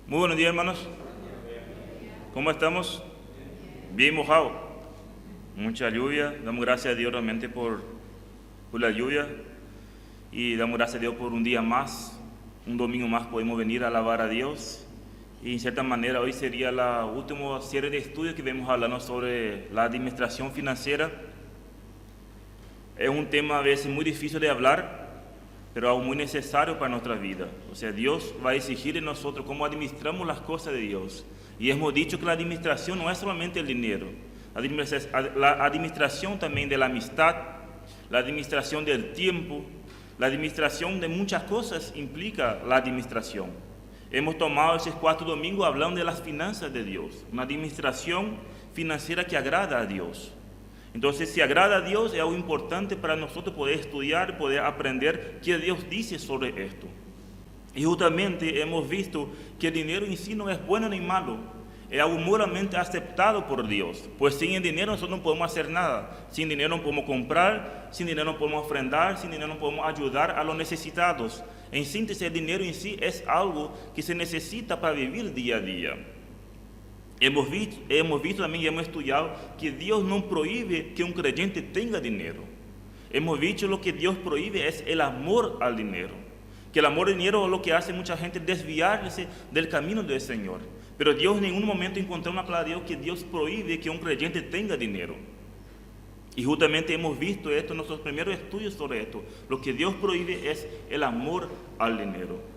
Muy buenos días, hermanos. ¿Cómo estamos? Bien mojado. Mucha lluvia. Damos gracias a Dios realmente por la lluvia. Y damos gracias a Dios por un día más. Un domingo más podemos venir a alabar a Dios. Y en cierta manera hoy sería la última serie de estudios que vamos hablando sobre la administración financiera. Es un tema a veces muy difícil de hablar, pero algo muy necesario para nuestra vida. O sea, Dios va a exigir de nosotros cómo administramos las cosas de Dios. Y hemos dicho que la administración no es solamente el dinero. La administración también de la amistad, la administración del tiempo, la administración de muchas cosas implica la administración. Hemos tomado esos 4 domingos hablando de las finanzas de Dios, una administración financiera que agrada a Dios. Entonces, si agrada a Dios, es algo importante para nosotros poder estudiar, poder aprender qué Dios dice sobre esto. Y justamente hemos visto que el dinero en sí no es bueno ni malo, es algo moralmente aceptado por Dios. Pues sin el dinero nosotros no podemos hacer nada. Sin dinero no podemos comprar, sin dinero no podemos ofrendar, sin dinero no podemos ayudar a los necesitados. En síntesis, el dinero en sí es algo que se necesita para vivir día a día. Hemos visto también y hemos estudiado que Dios no prohíbe que un creyente tenga dinero. Hemos visto lo que Dios prohíbe es el amor al dinero. Que el amor al dinero es lo que hace mucha gente desviarse del camino del Señor. Pero Dios en ningún momento encontró una palabra de Dios que Dios prohíbe que un creyente tenga dinero. Y justamente hemos visto esto en nuestros primeros estudios sobre esto. Lo que Dios prohíbe es el amor al dinero.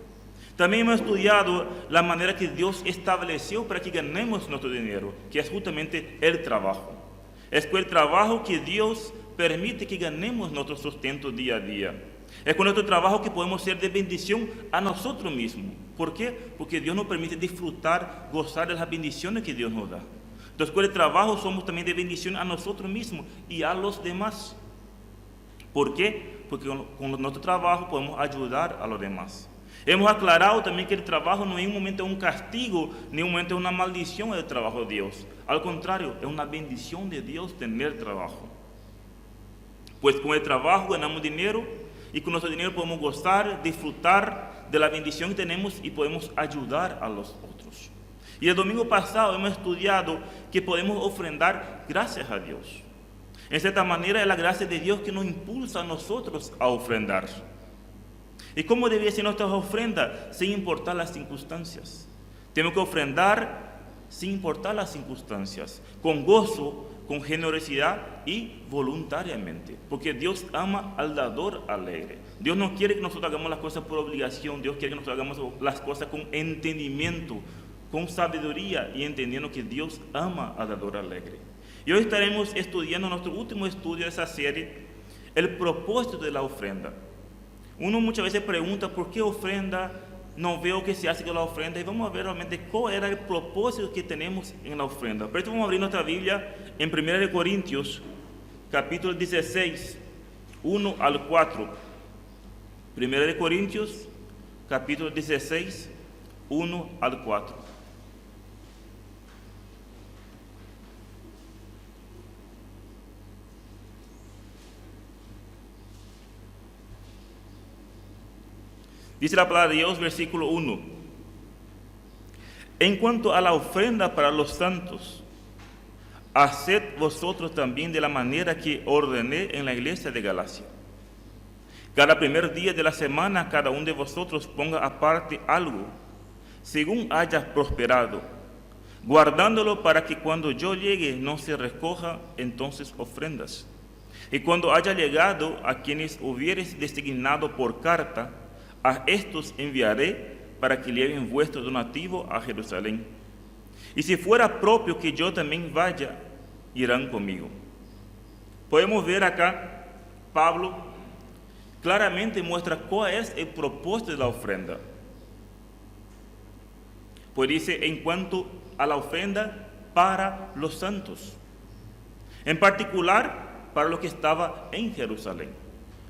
También hemos estudiado la manera que Dios estableció para que ganemos nuestro dinero, que es justamente el trabajo. Es con el trabajo que Dios permite que ganemos nuestro sustento día a día. Es con nuestro trabajo que podemos ser de bendición a nosotros mismos. ¿Por qué? Porque Dios nos permite disfrutar, gozar de las bendiciones que Dios nos da. Entonces, con el trabajo somos también de bendición a nosotros mismos y a los demás. ¿Por qué? Porque con nuestro trabajo podemos ayudar a los demás. Hemos aclarado también que el trabajo no en un momento es un castigo, ni en un momento es una maldición del trabajo de Dios. Al contrario, es una bendición de Dios tener trabajo. Pues con el trabajo ganamos dinero y con nuestro dinero podemos gozar, disfrutar de la bendición que tenemos y podemos ayudar a los otros. Y el domingo pasado hemos estudiado que podemos ofrendar gracias a Dios. En cierta manera es la gracia de Dios que nos impulsa a nosotros a ofrendar. ¿Y cómo debe ser nuestra ofrenda? Sin importar las circunstancias. Tenemos que ofrendar sin importar las circunstancias, con gozo, con generosidad y voluntariamente. Porque Dios ama al dador alegre. Dios no quiere que nosotros hagamos las cosas por obligación. Dios quiere que nosotros hagamos las cosas con entendimiento, con sabiduría y entendiendo que Dios ama al dador alegre. Y hoy estaremos estudiando nuestro último estudio de esa serie, el propósito de la ofrenda. Uno muchas veces pregunta por qué ofrenda, no veo qué se hace con la ofrenda y vamos a ver realmente cuál era el propósito que tenemos en la ofrenda. Por eso vamos a abrir nuestra Biblia en 1 Corintios, capítulo 16, 1 al 4. 1 Corintios, capítulo 16, 1 al 4. Dice la palabra de Dios, versículo 1. En cuanto a la ofrenda para los santos, haced vosotros también de la manera que ordené en la iglesia de Galacia. Cada primer día de la semana, cada uno de vosotros ponga aparte algo, según haya prosperado, guardándolo para que cuando yo llegue no se recoja entonces ofrendas. Y cuando haya llegado a quienes hubieres designado por carta, a estos enviaré para que lleven vuestro donativo a Jerusalén. Y si fuera propio que yo también vaya, irán conmigo. Podemos ver acá, Pablo claramente muestra cuál es el propósito de la ofrenda. Pues dice, en cuanto a la ofrenda para los santos. En particular, para los que estaban en Jerusalén.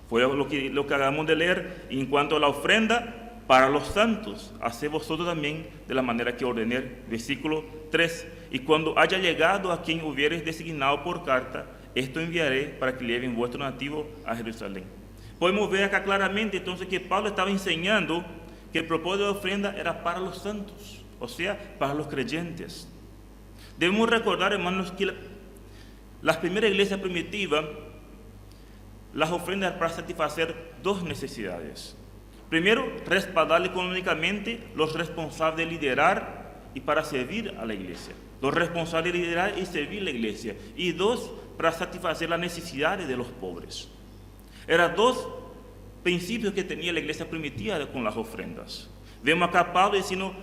Fue lo que acabamos de leer. En cuanto a la ofrenda para los santos, haced vosotros también de la manera que ordené. Versículo 3. Y cuando haya llegado a quien hubieres designado por carta, esto enviaré para que lleven vuestro donativo a Jerusalén. Podemos ver acá claramente entonces que Pablo estaba enseñando que el propósito de la ofrenda era para los santos. o sea, para los creyentes. Debemos recordar, hermanos, que las primeras iglesias primitivas, las ofrendas para satisfacer dos necesidades. Primero, respaldar económicamente los responsables de liderar y para servir a la iglesia. Los responsables de liderar y servir a la iglesia. Y dos, para satisfacer las necesidades de los pobres. Eran dos principios que tenía la iglesia primitiva con las ofrendas. Vemos acá Pablo diciendo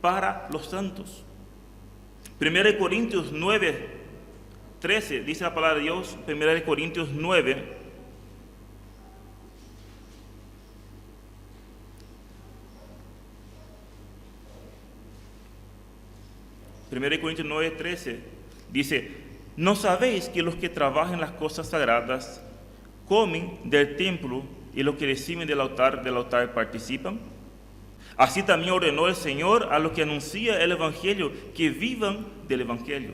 para los santos. 1 Corintios 9, 13, dice la palabra de Dios, 1 Corintios 9, 1 Corintios 9, 13, dice, ¿no sabéis que los que trabajan en las cosas sagradas comen del templo y los que reciben del altar participan? Así también ordenó el Señor a los que anuncian el Evangelio que vivan del Evangelio.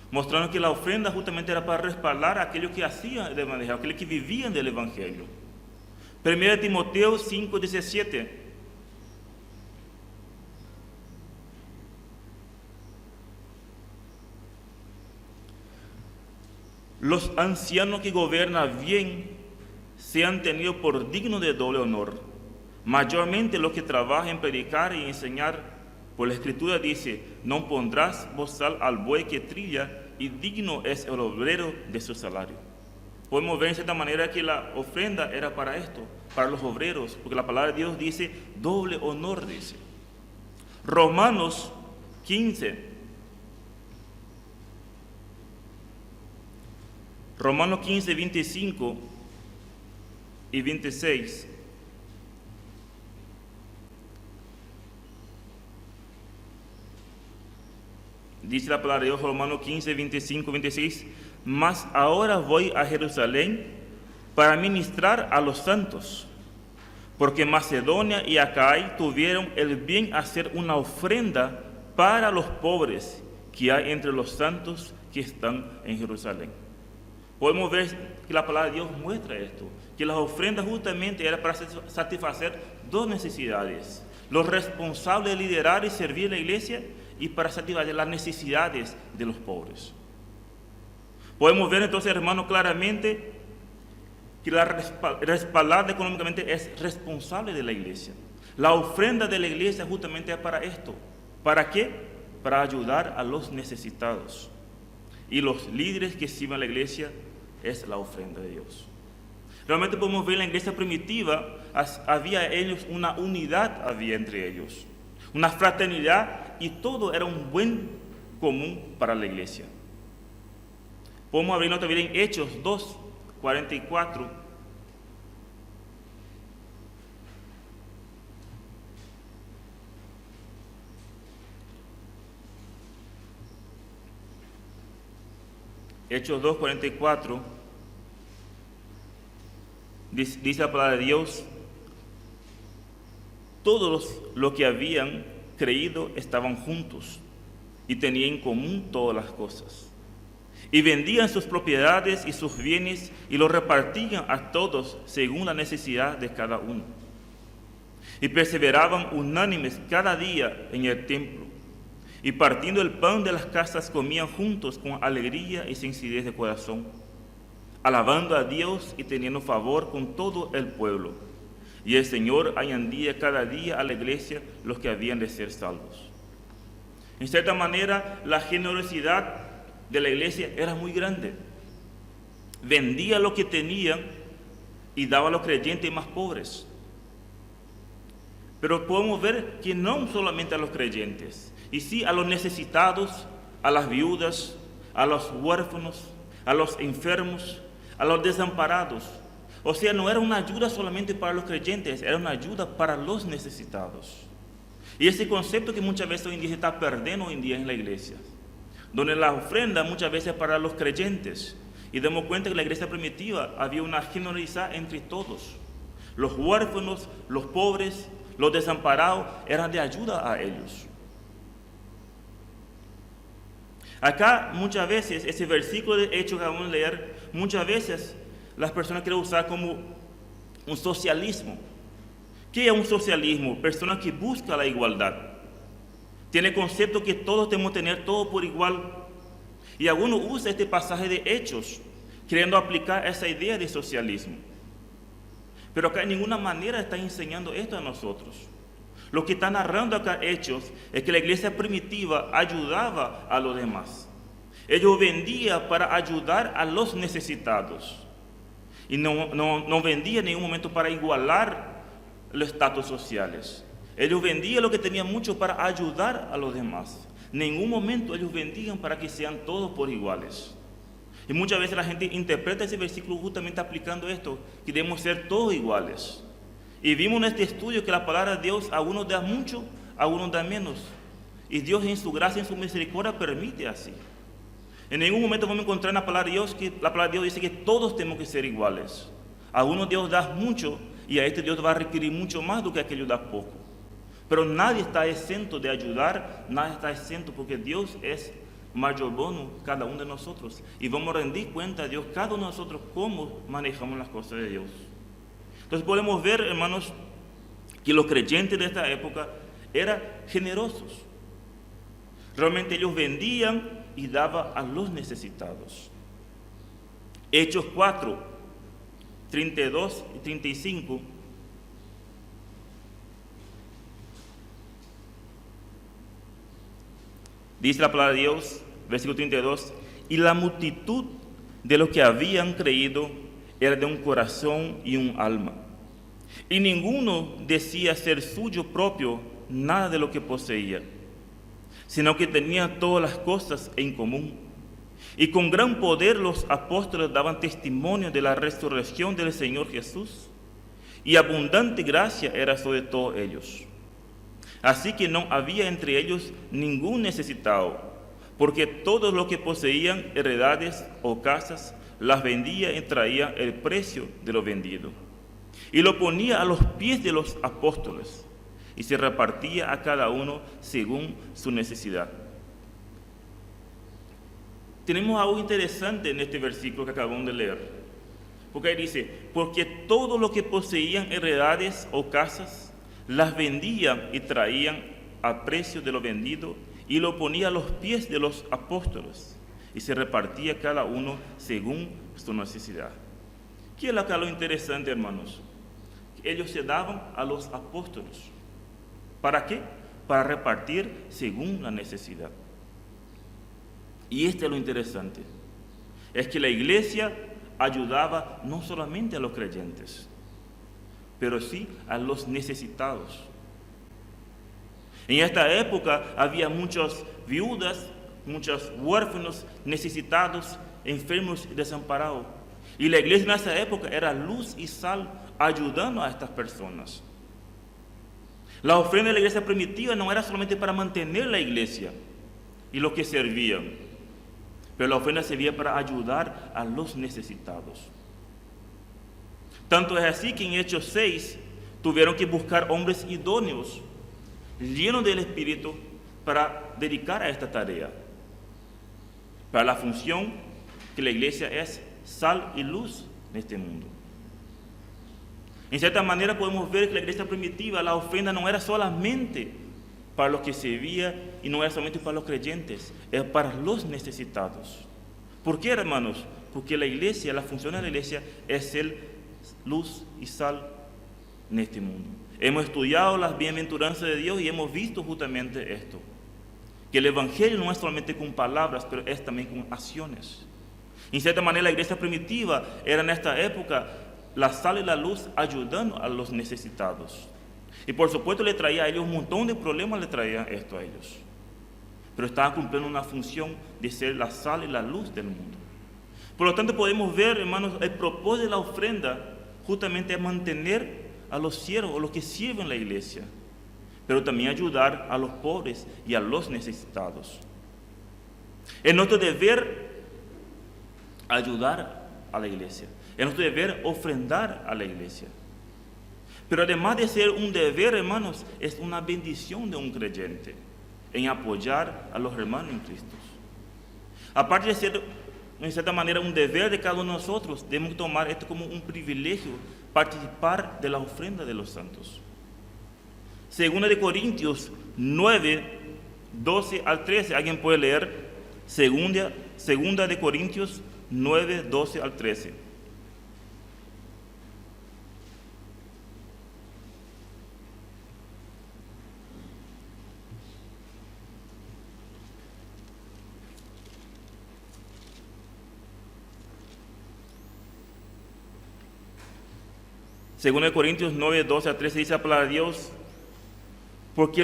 Mostrando que la ofrenda justamente era para respaldar a aquellos que hacían el Evangelio, aquellos que vivían del Evangelio. 1 Timoteo 5, 17. Los ancianos que gobiernan bien sean tenidos por dignos de doble honor, mayormente los que trabajan en predicar y enseñar, pues la Escritura dice, no pondrás bozal al buey que trilla, y digno es el obrero de su salario. Podemos ver en cierta manera que la ofrenda era para esto, para los obreros, porque la palabra de Dios dice, doble honor, dice. Romanos 15, Romanos 15, 25 y 26. Dice la palabra de Dios, Romanos 15, 25, 26. Mas ahora voy a Jerusalén para ministrar a los santos, porque Macedonia y Acaya tuvieron el bien hacer una ofrenda para los pobres que hay entre los santos que están en Jerusalén. Podemos ver que la palabra de Dios muestra esto, que las ofrendas justamente eran para satisfacer dos necesidades. Los responsables de liderar y servir la iglesia y para satisfacer las necesidades de los pobres. Podemos ver entonces, hermanos, claramente que la respaldada económicamente es responsable de la iglesia. La ofrenda de la iglesia justamente es para esto. ¿Para qué? Para ayudar a los necesitados. Y los líderes que sirven a la iglesia es la ofrenda de Dios. Realmente podemos ver en la iglesia primitiva, había ellos una unidad había entre ellos, una fraternidad y todo era un buen común para la iglesia. Podemos abrirnos también en Hechos 2, 44. Hechos 2, 44. Dice la palabra de Dios, todos los que habían creído estaban juntos y tenían en común todas las cosas. Y vendían sus propiedades y sus bienes y los repartían a todos según la necesidad de cada uno. Y perseveraban unánimes cada día en el templo. Y partiendo el pan de las casas comían juntos con alegría y sencillez de corazón, alabando a Dios y teniendo favor con todo el pueblo. Y el Señor añadía cada día a la iglesia los que habían de ser salvos. En cierta manera, la generosidad de la iglesia era muy grande. Vendía lo que tenían y daba a los creyentes más pobres. Pero podemos ver que no solamente a los creyentes, y sí a los necesitados, a las viudas, a los huérfanos, a los enfermos, a los desamparados. O sea, no era una ayuda solamente para los creyentes, era una ayuda para los necesitados. Y ese concepto que muchas veces hoy en día se está perdiendo hoy en día en la iglesia, donde la ofrenda muchas veces es para los creyentes. Y damos cuenta que en la iglesia primitiva había una generosidad entre todos. Los huérfanos, los pobres, los desamparados eran de ayuda a ellos. Acá muchas veces, ese versículo de Hechos que vamos a leer, muchas veces las personas quieren usar como un socialismo. ¿Qué es un socialismo? Personas que buscan la igualdad. Tiene el concepto que todos tenemos que tener todo por igual. Y algunos usan este pasaje de Hechos, queriendo aplicar esa idea de socialismo. Pero acá de ninguna manera está enseñando esto a nosotros. Lo que está narrando acá Hechos es que la iglesia primitiva ayudaba a los demás. Ellos vendían para ayudar a los necesitados. Y no vendían en ningún momento para igualar los estatus sociales. Ellos vendían lo que tenían mucho para ayudar a los demás. En ningún momento ellos vendían para que sean todos por iguales. Y muchas veces la gente interpreta ese versículo justamente aplicando esto, que debemos ser todos iguales. Y vimos en este estudio que la palabra de Dios a unos da mucho, a unos da menos. Y Dios en su gracia, en su misericordia permite así. En ningún momento vamos a encontrar en la palabra de Dios que la palabra de Dios dice que todos tenemos que ser iguales. A unos Dios da mucho y a este Dios va a requerir mucho más do que a aquello da poco. Pero nadie está exento de ayudar, nadie está exento porque Dios es mayordomo cada uno de nosotros. Y vamos a rendir cuenta a Dios, cada uno de nosotros, cómo manejamos las cosas de Dios. Entonces podemos ver, hermanos, que los creyentes de esta época eran generosos. Realmente ellos vendían y daban a los necesitados. Hechos 4, 32 y 35. Dice la palabra de Dios, versículo 32, y la multitud de los que habían creído era de un corazón y un alma. Y ninguno decía ser suyo propio nada de lo que poseía, sino que tenía todas las cosas en común. Y con gran poder los apóstoles daban testimonio de la resurrección del Señor Jesús, y abundante gracia era sobre todos ellos. Así que no había entre ellos ningún necesitado, porque todos los que poseían heredades o casas las vendía y traía el precio de lo vendido, y lo ponía a los pies de los apóstoles, y se repartía a cada uno según su necesidad. Tenemos algo interesante en este versículo que acabamos de leer, porque ahí dice, porque todo lo que poseían heredades o casas las vendían y traían a precio de lo vendido y lo ponía a los pies de los apóstoles y se repartía cada uno según su necesidad. ¿Qué es acá lo interesante, hermanos? Ellos se daban a los apóstoles. ¿Para qué? Para repartir según la necesidad. Y este es lo interesante. Es que la iglesia ayudaba no solamente a los creyentes, pero sí a los necesitados. En esta época había muchas viudas, muchos huérfanos, necesitados, enfermos y desamparados. Y la iglesia en esa época era luz y sal ayudando a estas personas. La ofrenda de la iglesia primitiva no era solamente para mantener la iglesia y los que servían, pero la ofrenda servía para ayudar a los necesitados. Tanto es así que en Hechos 6 tuvieron que buscar hombres idóneos, llenos del Espíritu, para dedicar a esta tarea, para la función que la iglesia es sal y luz en este mundo. En cierta manera podemos ver que la iglesia primitiva, la ofrenda no era solamente para los que servían y no era solamente para los creyentes, era para los necesitados. ¿Por qué, hermanos? Porque la iglesia, la función de la iglesia es ser luz y sal en este mundo. Hemos estudiado las bienaventuranzas de Dios y hemos visto justamente esto, que el evangelio no es solamente con palabras, pero es también con acciones. En cierta manera la iglesia primitiva era en esta época la sal y la luz ayudando a los necesitados, y por supuesto le traía a ellos un montón de problemas, le traían esto a ellos, pero estaban cumpliendo una función de ser la sal y la luz del mundo. Por lo tanto podemos ver, hermanos, el propósito de la ofrenda justamente es mantener a los siervos o los que sirven la iglesia, pero también ayudar a los pobres y a los necesitados. Es nuestro deber ayudar a la iglesia, es nuestro deber ofrendar a la iglesia. Pero además de ser un deber, hermanos, es una bendición de un creyente en apoyar a los hermanos en Cristo. Aparte de ser, en cierta manera, un deber de cada uno de nosotros, debemos tomar esto como un privilegio, participar de la ofrenda de los santos. Segunda de Corintios 9, 12 al 13. ¿Alguien puede leer? Segunda de Corintios 9, 12 al 13. Segunda de Corintios 9, 12 al 13 dice la palabra de Dios: porque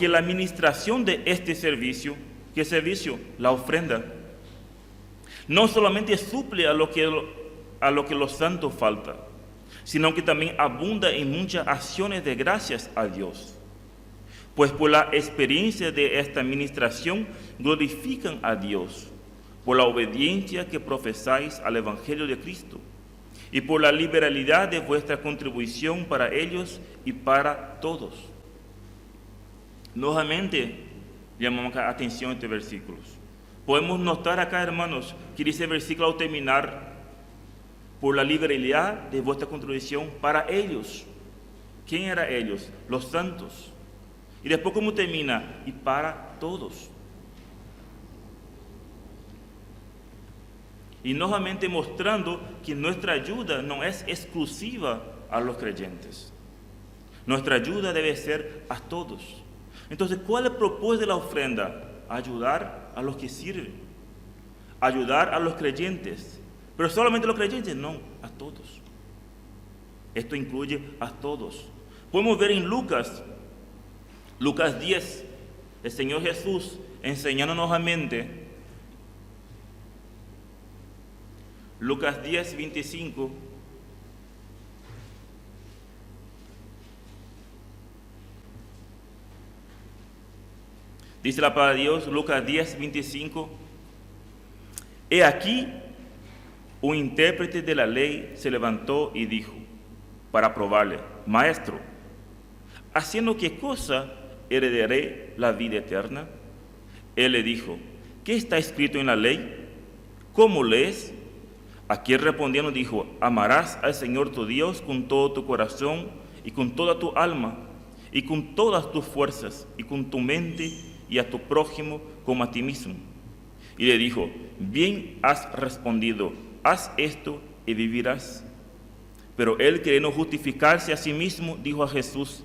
la administración de este servicio, ¿qué servicio? La ofrenda, no solamente suple a lo que los santos falta, sino que también abunda en muchas acciones de gracias a Dios. Pues por la experiencia de esta administración glorifican a Dios, por la obediencia que profesáis al Evangelio de Cristo, y por la liberalidad de vuestra contribución para ellos y para todos. Nuevamente llamamos la atención a estos versículos. Podemos notar acá, hermanos, que dice el versículo al terminar: por la liberalidad de vuestra contribución para ellos. ¿Quién eran ellos? Los santos. Y después, ¿cómo termina? Y para todos. Y nuevamente mostrando que nuestra ayuda no es exclusiva a los creyentes. Nuestra ayuda debe ser a todos. Entonces, ¿cuál es el propósito de la ofrenda? Ayudar a los que sirven, ayudar a los creyentes. Pero solamente a los creyentes, no, a todos. Esto incluye a todos. Podemos ver en Lucas 10, el Señor Jesús enseñando nuevamente. Lucas 10, 25. Dice la palabra de Dios, Lucas 10, 25. He aquí, un intérprete de la ley se levantó y dijo, para probarle: Maestro, ¿haciendo qué cosa heredaré la vida eterna? Él le dijo: ¿qué está escrito en la ley? ¿Cómo lees? Aquel respondiendo dijo: amarás al Señor tu Dios con todo tu corazón y con toda tu alma y con todas tus fuerzas y con tu mente, y a tu prójimo como a ti mismo. Y le dijo: bien has respondido, haz esto y vivirás. Pero él, queriendo justificarse a sí mismo, dijo a Jesús: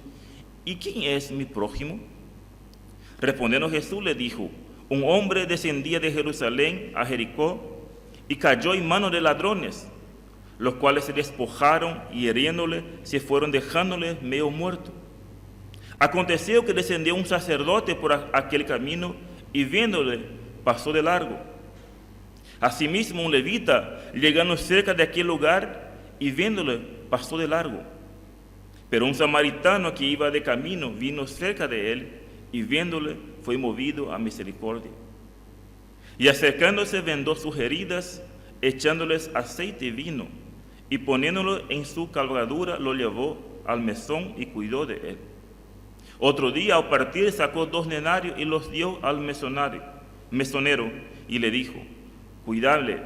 ¿y quién es mi prójimo? Respondiendo Jesús le dijo: un hombre descendía de Jerusalén a Jericó y cayó en manos de ladrones, los cuales se despojaron y hiriéndole se fueron, dejándole medio muerto. Aconteció que descendió un sacerdote por aquel camino y viéndole pasó de largo. Asimismo un levita, llegando cerca de aquel lugar y viéndole pasó de largo. Pero un samaritano que iba de camino vino cerca de él y viéndole fue movido a misericordia. Y acercándose vendó sus heridas, echándoles aceite y vino, y poniéndolo en su cabalgadura lo llevó al mesón y cuidó de él. Otro día al partir sacó 2 denarios y los dio al mesonero y le dijo: cuidadle,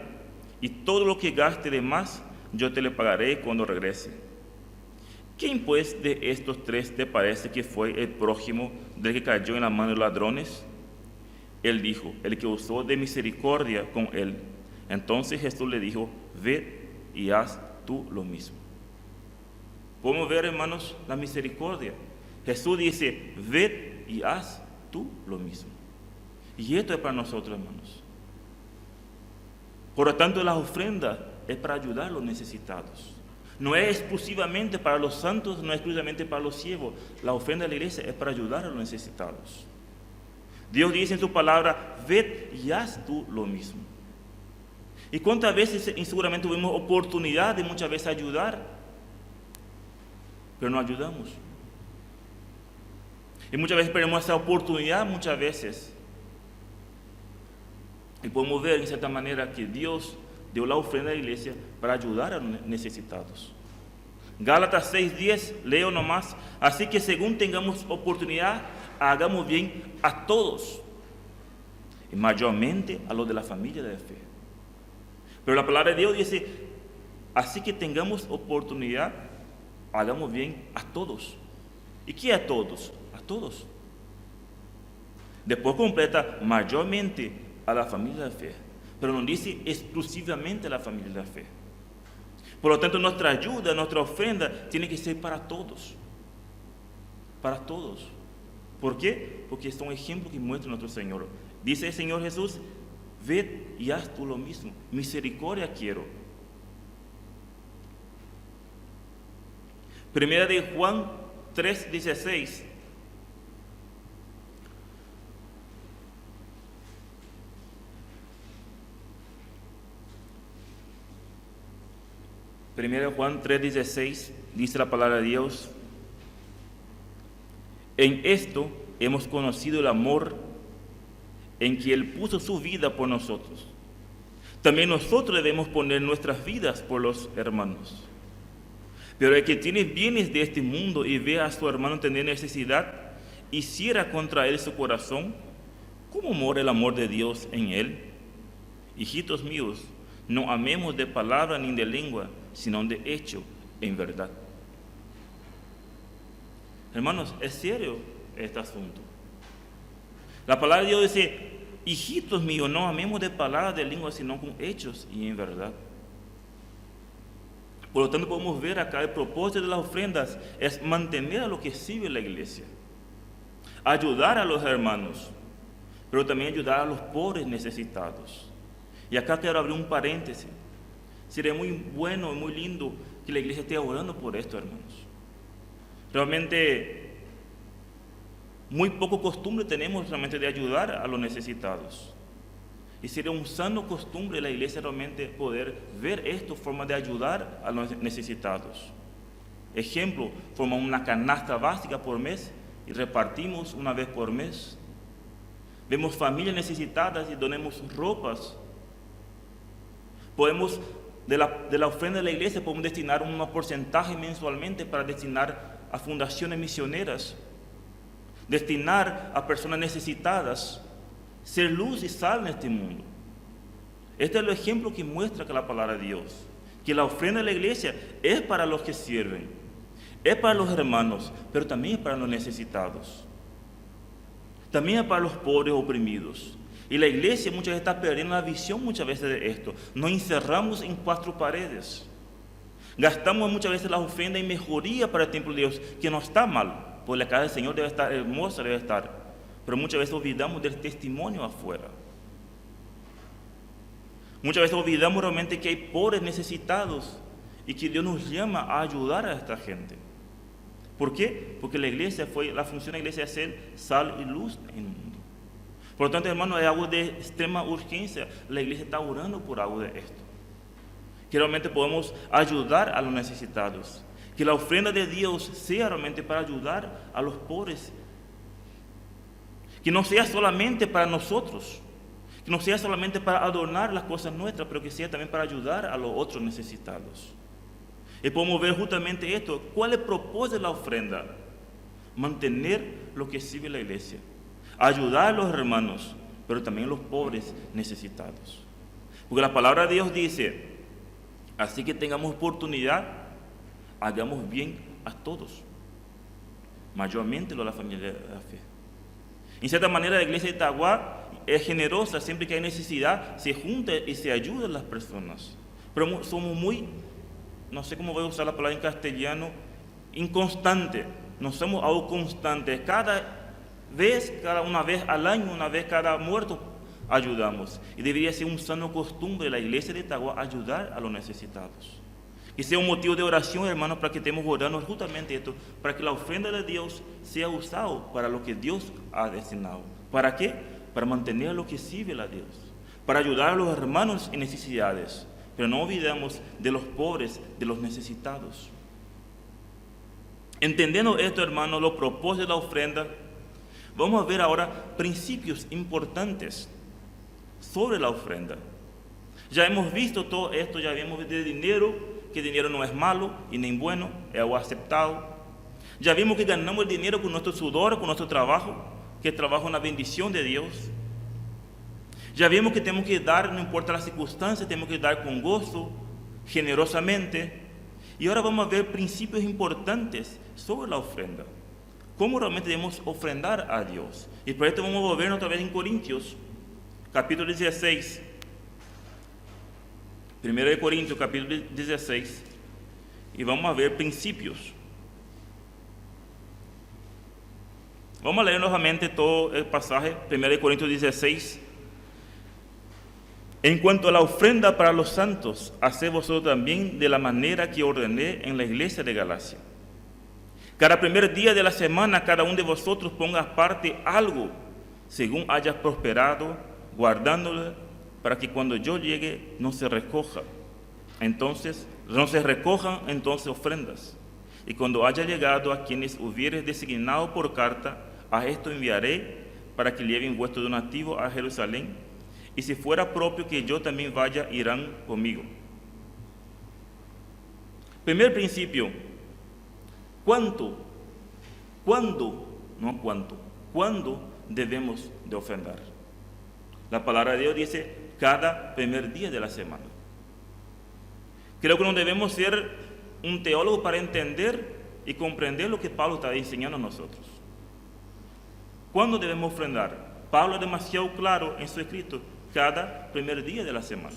y todo lo que gaste de más yo te le pagaré cuando regrese. ¿Quién pues de estos 3 te parece que fue el prójimo del que cayó en la mano de los ladrones? Él dijo: el que usó de misericordia con él. Entonces Jesús le dijo: ve y haz tú lo mismo. Podemos ver, hermanos, la misericordia. Jesús dice: ve y haz tú lo mismo. Y esto es para nosotros, hermanos. Por lo tanto, la ofrenda es para ayudar a los necesitados. No es exclusivamente para los santos, no es exclusivamente para los ciegos. La ofrenda de la iglesia es para ayudar a los necesitados. Dios dice en su palabra: ved y haz tú lo mismo. ¿Y cuántas veces seguramente tuvimos oportunidad de muchas veces ayudar, pero no ayudamos? Y muchas veces perdemos esa oportunidad, muchas veces. Y podemos ver en cierta manera que Dios dio la ofrenda a la iglesia para ayudar a los necesitados. Gálatas 6:10, leo nomás: así que según tengamos oportunidad, hagamos bien a todos, y mayormente a los de la familia de fe. Pero la palabra de Dios dice: así que tengamos oportunidad, hagamos bien a todos. ¿Y qué a todos? A todos. Después completa mayormente a la familia de fe, pero no dice exclusivamente a la familia de fe. Por lo tanto, nuestra ayuda, nuestra ofrenda tiene que ser para todos. Para todos. ¿Por qué? Porque es un ejemplo que muestra nuestro Señor. Dice el Señor Jesús: ved y haz tú lo mismo. Misericordia quiero. Primera de Juan 3:16. Primera de Juan 3:16 dice la palabra de Dios: en esto hemos conocido el amor en que Él puso su vida por nosotros. También nosotros debemos poner nuestras vidas por los hermanos. Pero el que tiene bienes de este mundo y ve a su hermano tener necesidad y cierra contra él su corazón, ¿cómo mora el amor de Dios en él? Hijitos míos, no amemos de palabra ni de lengua, sino de hecho en verdad. Hermanos, es serio este asunto. La palabra de Dios dice: hijitos míos, no amemos de palabra de lengua, sino con hechos y en verdad. Por lo tanto, podemos ver acá el propósito de las ofrendas es mantener a lo que sirve la iglesia, ayudar a los hermanos, pero también ayudar a los pobres necesitados. Y acá quiero abrir un paréntesis. Sería muy bueno y muy lindo que la iglesia esté orando por esto, hermanos. Realmente, muy poco costumbre tenemos realmente de ayudar a los necesitados. Y sería un sano costumbre de la iglesia realmente poder ver esto, forma de ayudar a los necesitados. Ejemplo, formamos una canasta básica por mes y repartimos una vez por mes. Vemos familias necesitadas y donemos ropas. Podemos, de la ofrenda de la iglesia, podemos destinar un porcentaje mensualmente para destinar a fundaciones misioneras, destinar a personas necesitadas, ser luz y sal en este mundo. Este es el ejemplo que muestra que la palabra de Dios, que la ofrenda de la iglesia es para los que sirven, es para los hermanos, pero también es para los necesitados, también es para los pobres oprimidos. Y la iglesia muchas veces está perdiendo la visión muchas veces de esto. Nos encerramos en 4 paredes, gastamos muchas veces la ofrenda en mejoría para el templo de Dios, que no está mal, porque la casa del Señor debe estar hermosa, debe estar, pero muchas veces olvidamos del testimonio afuera. Muchas veces olvidamos realmente que hay pobres necesitados y que Dios nos llama a ayudar a esta gente. ¿Por qué? Porque la función de la iglesia es ser sal y luz en el mundo. Por lo tanto, hermanos, es algo de extrema urgencia. La iglesia está orando por algo de esto. Que realmente podemos ayudar a los necesitados. Que la ofrenda de Dios sea realmente para ayudar a los pobres. Que no sea solamente para nosotros, que no sea solamente para adornar las cosas nuestras, pero que sea también para ayudar a los otros necesitados. Y podemos ver justamente esto. ¿Cuál es el propósito de la ofrenda? Mantener lo que sirve la iglesia, ayudar a los hermanos, pero también a los pobres necesitados. Porque la palabra de Dios dice: así que tengamos oportunidad, hagamos bien a todos, mayormente a la familia de la fe. En cierta manera, la iglesia de Itaguá es generosa. Siempre que hay necesidad, se junta y se ayuda a las personas. Pero somos muy, no sé cómo voy a usar la palabra en castellano, inconstante. No somos algo constante. Cada una vez al año, una vez cada muerto, ayudamos. Y debería ser un sano costumbre de la iglesia de Itaguá ayudar a los necesitados. Que sea un motivo de oración, hermanos, para que estemos orando justamente esto, para que la ofrenda de Dios sea usada para lo que Dios ha destinado. ¿Para qué? Para mantener lo que sirve a Dios, para ayudar a los hermanos en necesidades, pero no olvidemos de los pobres, de los necesitados. Entendiendo esto, hermanos, los propósitos de la ofrenda, vamos a ver ahora principios importantes sobre la ofrenda. Ya hemos visto todo esto, ya vimos de dinero, que dinero no es malo y ni bueno, es algo aceptado. Ya vimos que ganamos el dinero con nuestro sudor, con nuestro trabajo, que el trabajo es una bendición de Dios. Ya vimos que tenemos que dar, no importa las circunstancias, tenemos que dar con gozo, generosamente. Y ahora vamos a ver principios importantes sobre la ofrenda. cómo realmente debemos ofrendar a Dios. Y por esto vamos a volver otra vez en Corintios, capítulo 16. 1 de Corintios, capítulo 16. Y vamos a ver principios. Vamos a leer nuevamente todo el pasaje, 1 de Corintios 16. En cuanto a la ofrenda para los santos, haced vosotros también de la manera que ordené en la iglesia de Galacia. Cada primer día de la semana, cada uno de vosotros ponga aparte algo, según haya prosperado, guardándolo, para que cuando yo llegue no se recojan entonces ofrendas. Y cuando haya llegado a quienes hubieres designado por carta, a esto enviaré para que lleven vuestro donativo a Jerusalén. Y si fuera propio que yo también vaya, irán conmigo. Primer principio. ¿Cuándo debemos de ofrendar? La palabra de Dios dice cada primer día de la semana. Creo que no debemos ser un teólogo para entender y comprender lo que Pablo está enseñando a nosotros. ¿Cuándo debemos ofrendar? Pablo es demasiado claro en su escrito, cada primer día de la semana.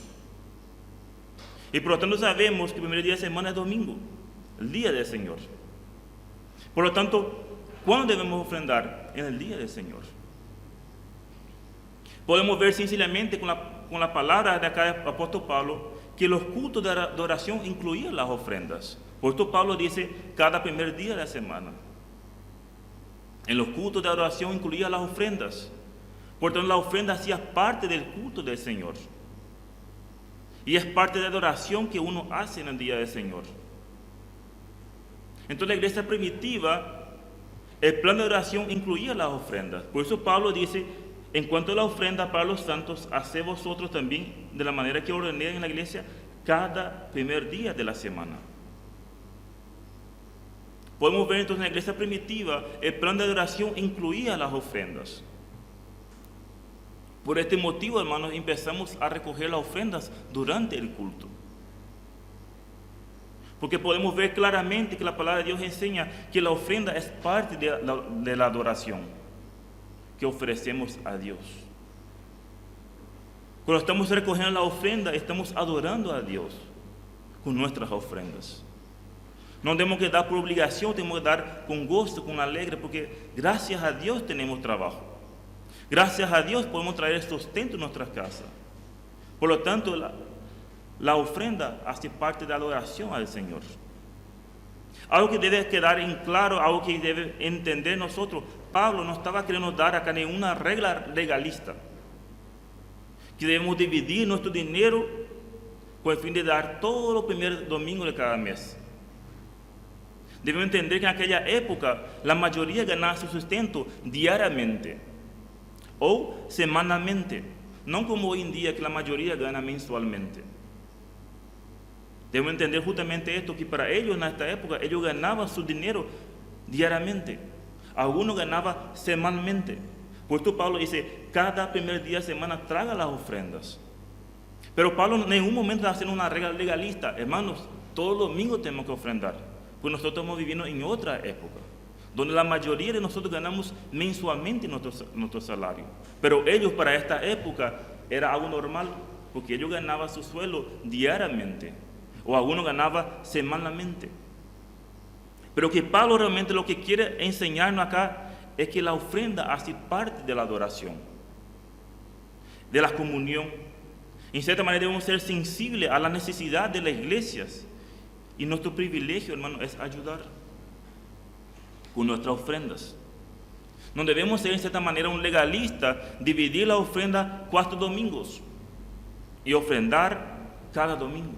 Y por lo tanto sabemos que el primer día de la semana es domingo, el día del Señor. Por lo tanto, ¿cuándo debemos ofrendar? En el día del Señor. Podemos ver sencillamente con la palabra de acá del apóstol Pablo que los cultos de adoración incluían las ofrendas. Por esto Pablo dice cada primer día de la semana. En los cultos de adoración incluía las ofrendas. Por tanto, la ofrenda hacía parte del culto del Señor. Y es parte de la adoración que uno hace en el día del Señor. Entonces, la iglesia primitiva, el plan de adoración incluía las ofrendas. Por eso Pablo dice, en cuanto a la ofrenda para los santos, haced vosotros también de la manera que ordené en la iglesia cada primer día de la semana. Podemos ver entonces en la iglesia primitiva, el plan de adoración incluía las ofrendas. Por este motivo, hermanos, empezamos a recoger las ofrendas durante el culto. Porque podemos ver claramente que la palabra de Dios enseña que la ofrenda es parte de la adoración que ofrecemos a Dios. Cuando estamos recogiendo la ofrenda, estamos adorando a Dios con nuestras ofrendas. No tenemos que dar por obligación, tenemos que dar con gusto, con alegre, porque gracias a Dios tenemos trabajo. Gracias a Dios podemos traer sustento en nuestras casas. Por lo tanto, la ofrenda hace parte de la adoración al Señor. Algo que debe quedar en claro, algo que debe entender nosotros. Pablo no estaba queriendo dar acá ninguna regla legalista. Que debemos dividir nuestro dinero con el fin de dar todos los primeros domingos de cada mes. Debemos entender que en aquella época la mayoría ganaba su sustento diariamente o semanalmente, no como hoy en día que la mayoría gana mensualmente. Debemos entender justamente esto, que para ellos en esta época, ellos ganaban su dinero diariamente. Algunos ganaban semanalmente. Por esto Pablo dice, cada primer día de semana traga las ofrendas. Pero Pablo en ningún momento está haciendo una regla legalista. Hermanos, todos los domingos tenemos que ofrendar. Pues nosotros estamos viviendo en otra época, donde la mayoría de nosotros ganamos mensualmente nuestro salario. Pero ellos para esta época era algo normal, porque ellos ganaban su sueldo diariamente. O algunos ganaban semanalmente. Pero que Pablo realmente lo que quiere enseñarnos acá es que la ofrenda hace parte de la adoración, de la comunión. En cierta manera debemos ser sensibles a la necesidad de las iglesias. Y nuestro privilegio, hermano, es ayudar con nuestras ofrendas. No debemos ser en cierta manera un legalista, dividir la ofrenda 4 domingos y ofrendar cada domingo.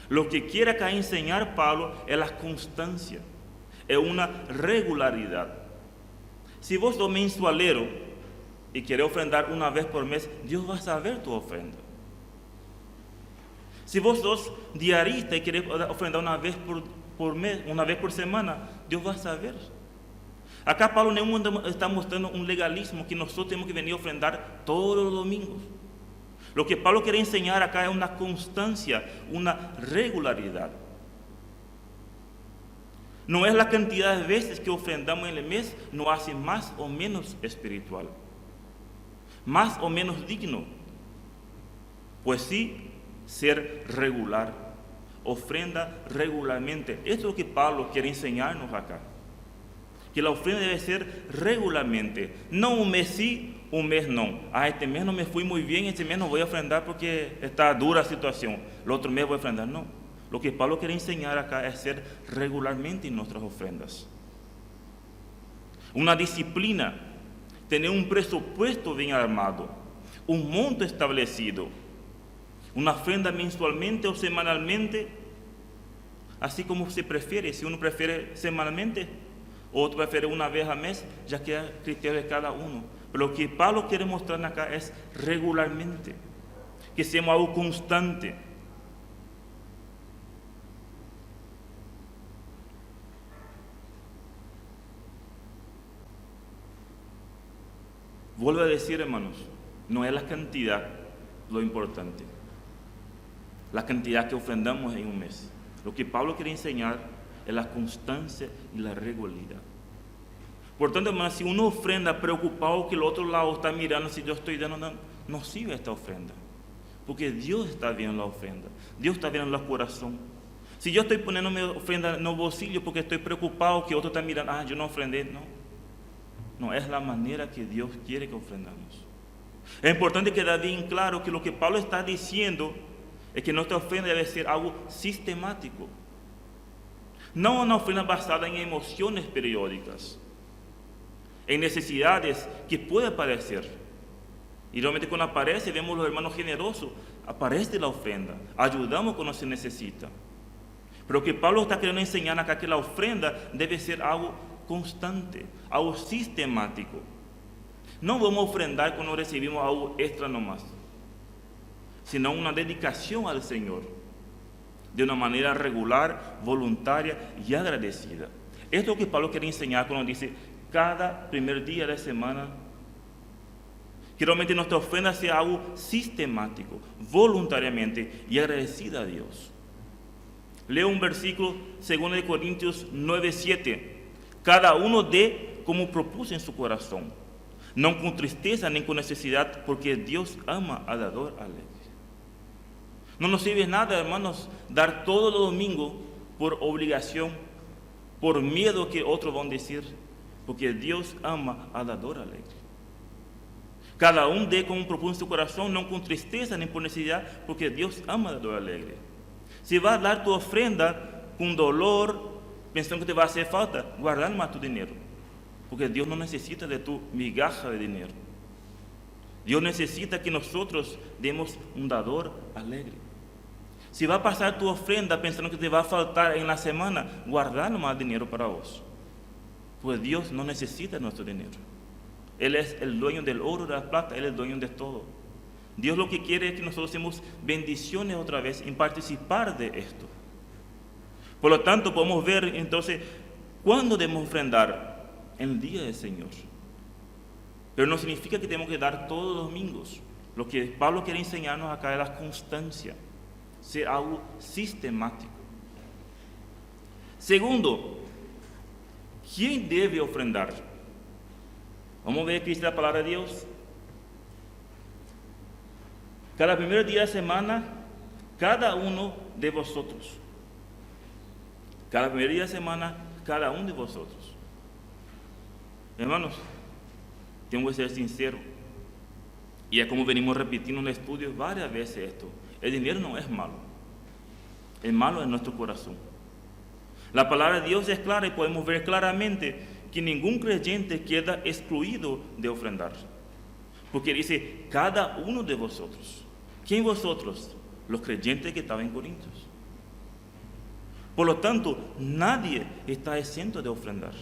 Lo que quiere acá enseñar Pablo es la constancia, es una regularidad. Si vos sos mensualero y querés ofrendar una vez por mes, Dios va a saber tu ofrenda. Si vos sos diarista y querés ofrendar una vez por mes, una vez por semana, Dios va a saber. Acá Pablo en ningún momento está mostrando un legalismo que nosotros tenemos que venir a ofrendar todos los domingos. Lo que Pablo quiere enseñar acá es una constancia, una regularidad. No es la cantidad de veces que ofrendamos en el mes, nos hace más o menos espiritual, más o menos digno. Pues sí, ser regular, ofrenda regularmente. Esto es lo que Pablo quiere enseñarnos acá. Que la ofrenda debe ser regularmente, no un mes sí, un mes no. Este mes no me fui muy bien, este mes no voy a ofrendar porque está dura la situación. El otro mes voy a ofrendar, no. Lo que Pablo quiere enseñar acá es ser regularmente en nuestras ofrendas. Una disciplina, tener un presupuesto bien armado, un monto establecido, una ofrenda mensualmente o semanalmente, así como se prefiere. Si uno prefiere semanalmente, otro prefiere una vez al mes, ya queda criterio de cada uno. Pero lo que Pablo quiere mostrar acá es regularmente, que seamos algo constante. Vuelvo a decir, hermanos, no es la cantidad lo importante, la cantidad que ofrendamos en un mes. Lo que Pablo quiere enseñar es la constancia y la regularidad. Por tanto, hermanos, si uno ofrenda preocupado que el otro lado está mirando si yo estoy dando, no sirve esta ofrenda. Porque Dios está viendo la ofrenda, Dios está viendo el corazón. Si yo estoy poniendo mi ofrenda en el bolsillo porque estoy preocupado que otro está mirando, yo no ofrendé, no es la manera que Dios quiere que ofrendamos. Es importante quedar bien claro que lo que Pablo está diciendo es que nuestra ofrenda debe ser algo sistemático. No una ofrenda basada en emociones periódicas, en necesidades que puede aparecer. Y realmente cuando aparece, vemos los hermanos generosos, aparece la ofrenda, ayudamos cuando se necesita. Pero que Pablo está queriendo enseñar acá que la ofrenda debe ser algo constante, algo sistemático. No vamos a ofrendar cuando recibimos algo extra nomás, sino una dedicación al Señor, de una manera regular, voluntaria y agradecida. Esto es lo que Pablo quiere enseñar cuando dice, cada primer día de la semana, que realmente nuestra ofrenda sea algo sistemático, voluntariamente y agradecida a Dios. Leo un versículo, 2 Corintios 9:7. Cada uno dé como propuso en su corazón, no con tristeza ni con necesidad, porque Dios ama al dador alegre. No nos sirve nada, hermanos, dar todos los domingos por obligación, por miedo que otros van a decir, porque Dios ama al dador alegre. Cada uno dé como propuso en su corazón, no con tristeza ni por necesidad, porque Dios ama al dador alegre. Si vas a dar tu ofrenda con dolor, pensando que te va a hacer falta, guardar más tu dinero, porque Dios no necesita de tu migaja de dinero. Dios necesita que nosotros demos un dador alegre. Si va a pasar tu ofrenda pensando que te va a faltar en la semana, guardar más dinero para vos, pues Dios no necesita nuestro dinero. Él es el dueño del oro y de la plata, Él es el dueño de todo. Dios lo que quiere es que nosotros hacemos bendiciones otra vez en participar de esto. Por lo tanto, podemos ver entonces cuándo debemos ofrendar en el día del Señor. Pero no significa que tenemos que dar todos los domingos. Lo que Pablo quiere enseñarnos acá es la constancia, ser algo sistemático. Segundo, ¿quién debe ofrendar? Vamos a ver qué dice la palabra de Dios. Cada primer día de semana, cada uno de vosotros. Cada primer día de semana, cada uno de vosotros. Hermanos, tengo que ser sincero. Y es como venimos repitiendo en el estudio varias veces esto. El dinero no es malo. El malo es nuestro corazón. La palabra de Dios es clara y podemos ver claramente que ningún creyente queda excluido de ofrendar. Porque dice, cada uno de vosotros. ¿Quién vosotros? Los creyentes que estaban en Corintios. Por lo tanto, nadie está exento de ofrendar.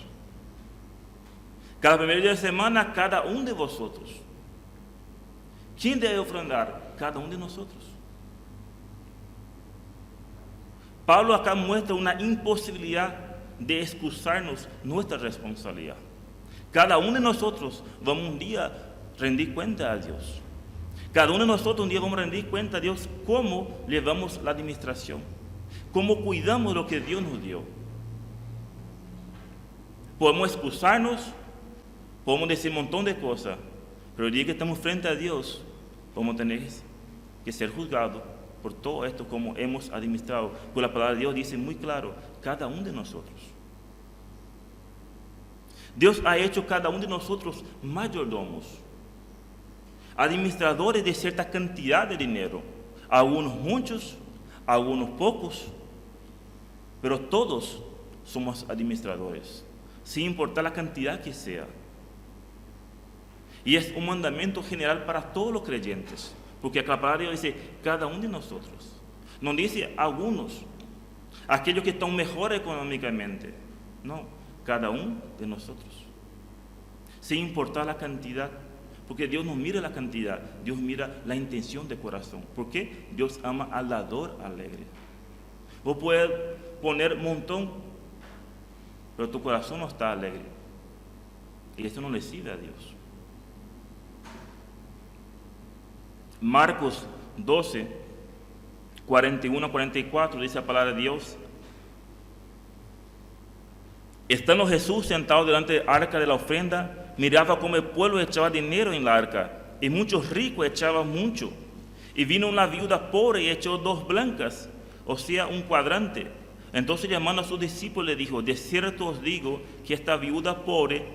Cada primer día de semana, cada uno de vosotros. ¿Quién debe ofrendar? Cada uno de nosotros. Pablo acá muestra una imposibilidad de excusarnos nuestra responsabilidad. Cada uno de nosotros vamos un día a rendir cuenta a Dios. Cada uno de nosotros un día vamos a rendir cuenta a Dios cómo llevamos la administración, cómo cuidamos lo que Dios nos dio. Podemos excusarnos, podemos decir un montón de cosas, pero el día que estamos frente a Dios, vamos a tener que ser juzgados por todo esto como hemos administrado. Pues la palabra de Dios dice muy claro, cada uno de nosotros. Dios ha hecho cada uno de nosotros mayordomos, administradores de cierta cantidad de dinero, algunos muchos, algunos pocos, pero todos somos administradores, sin importar la cantidad que sea. Y es un mandamiento general para todos los creyentes, porque la palabra de Dios dice cada uno de nosotros. No dice algunos, aquellos que están mejor económicamente. No, cada uno de nosotros. Sin importar la cantidad, porque Dios no mira la cantidad, Dios mira la intención de corazón. ¿Por qué? Dios ama al dador alegre. Vos puedes poner un montón, pero tu corazón no está alegre. Y esto no le sirve a Dios. Marcos 12, 41 a 44, dice la palabra de Dios. Estando Jesús sentado delante del arca de la ofrenda, miraba cómo el pueblo echaba dinero en la arca, y muchos ricos echaban mucho. Y vino una viuda pobre y echó 2 blancas, o sea, un cuadrante. Entonces, llamando a sus discípulos, le dijo: de cierto os digo que esta viuda pobre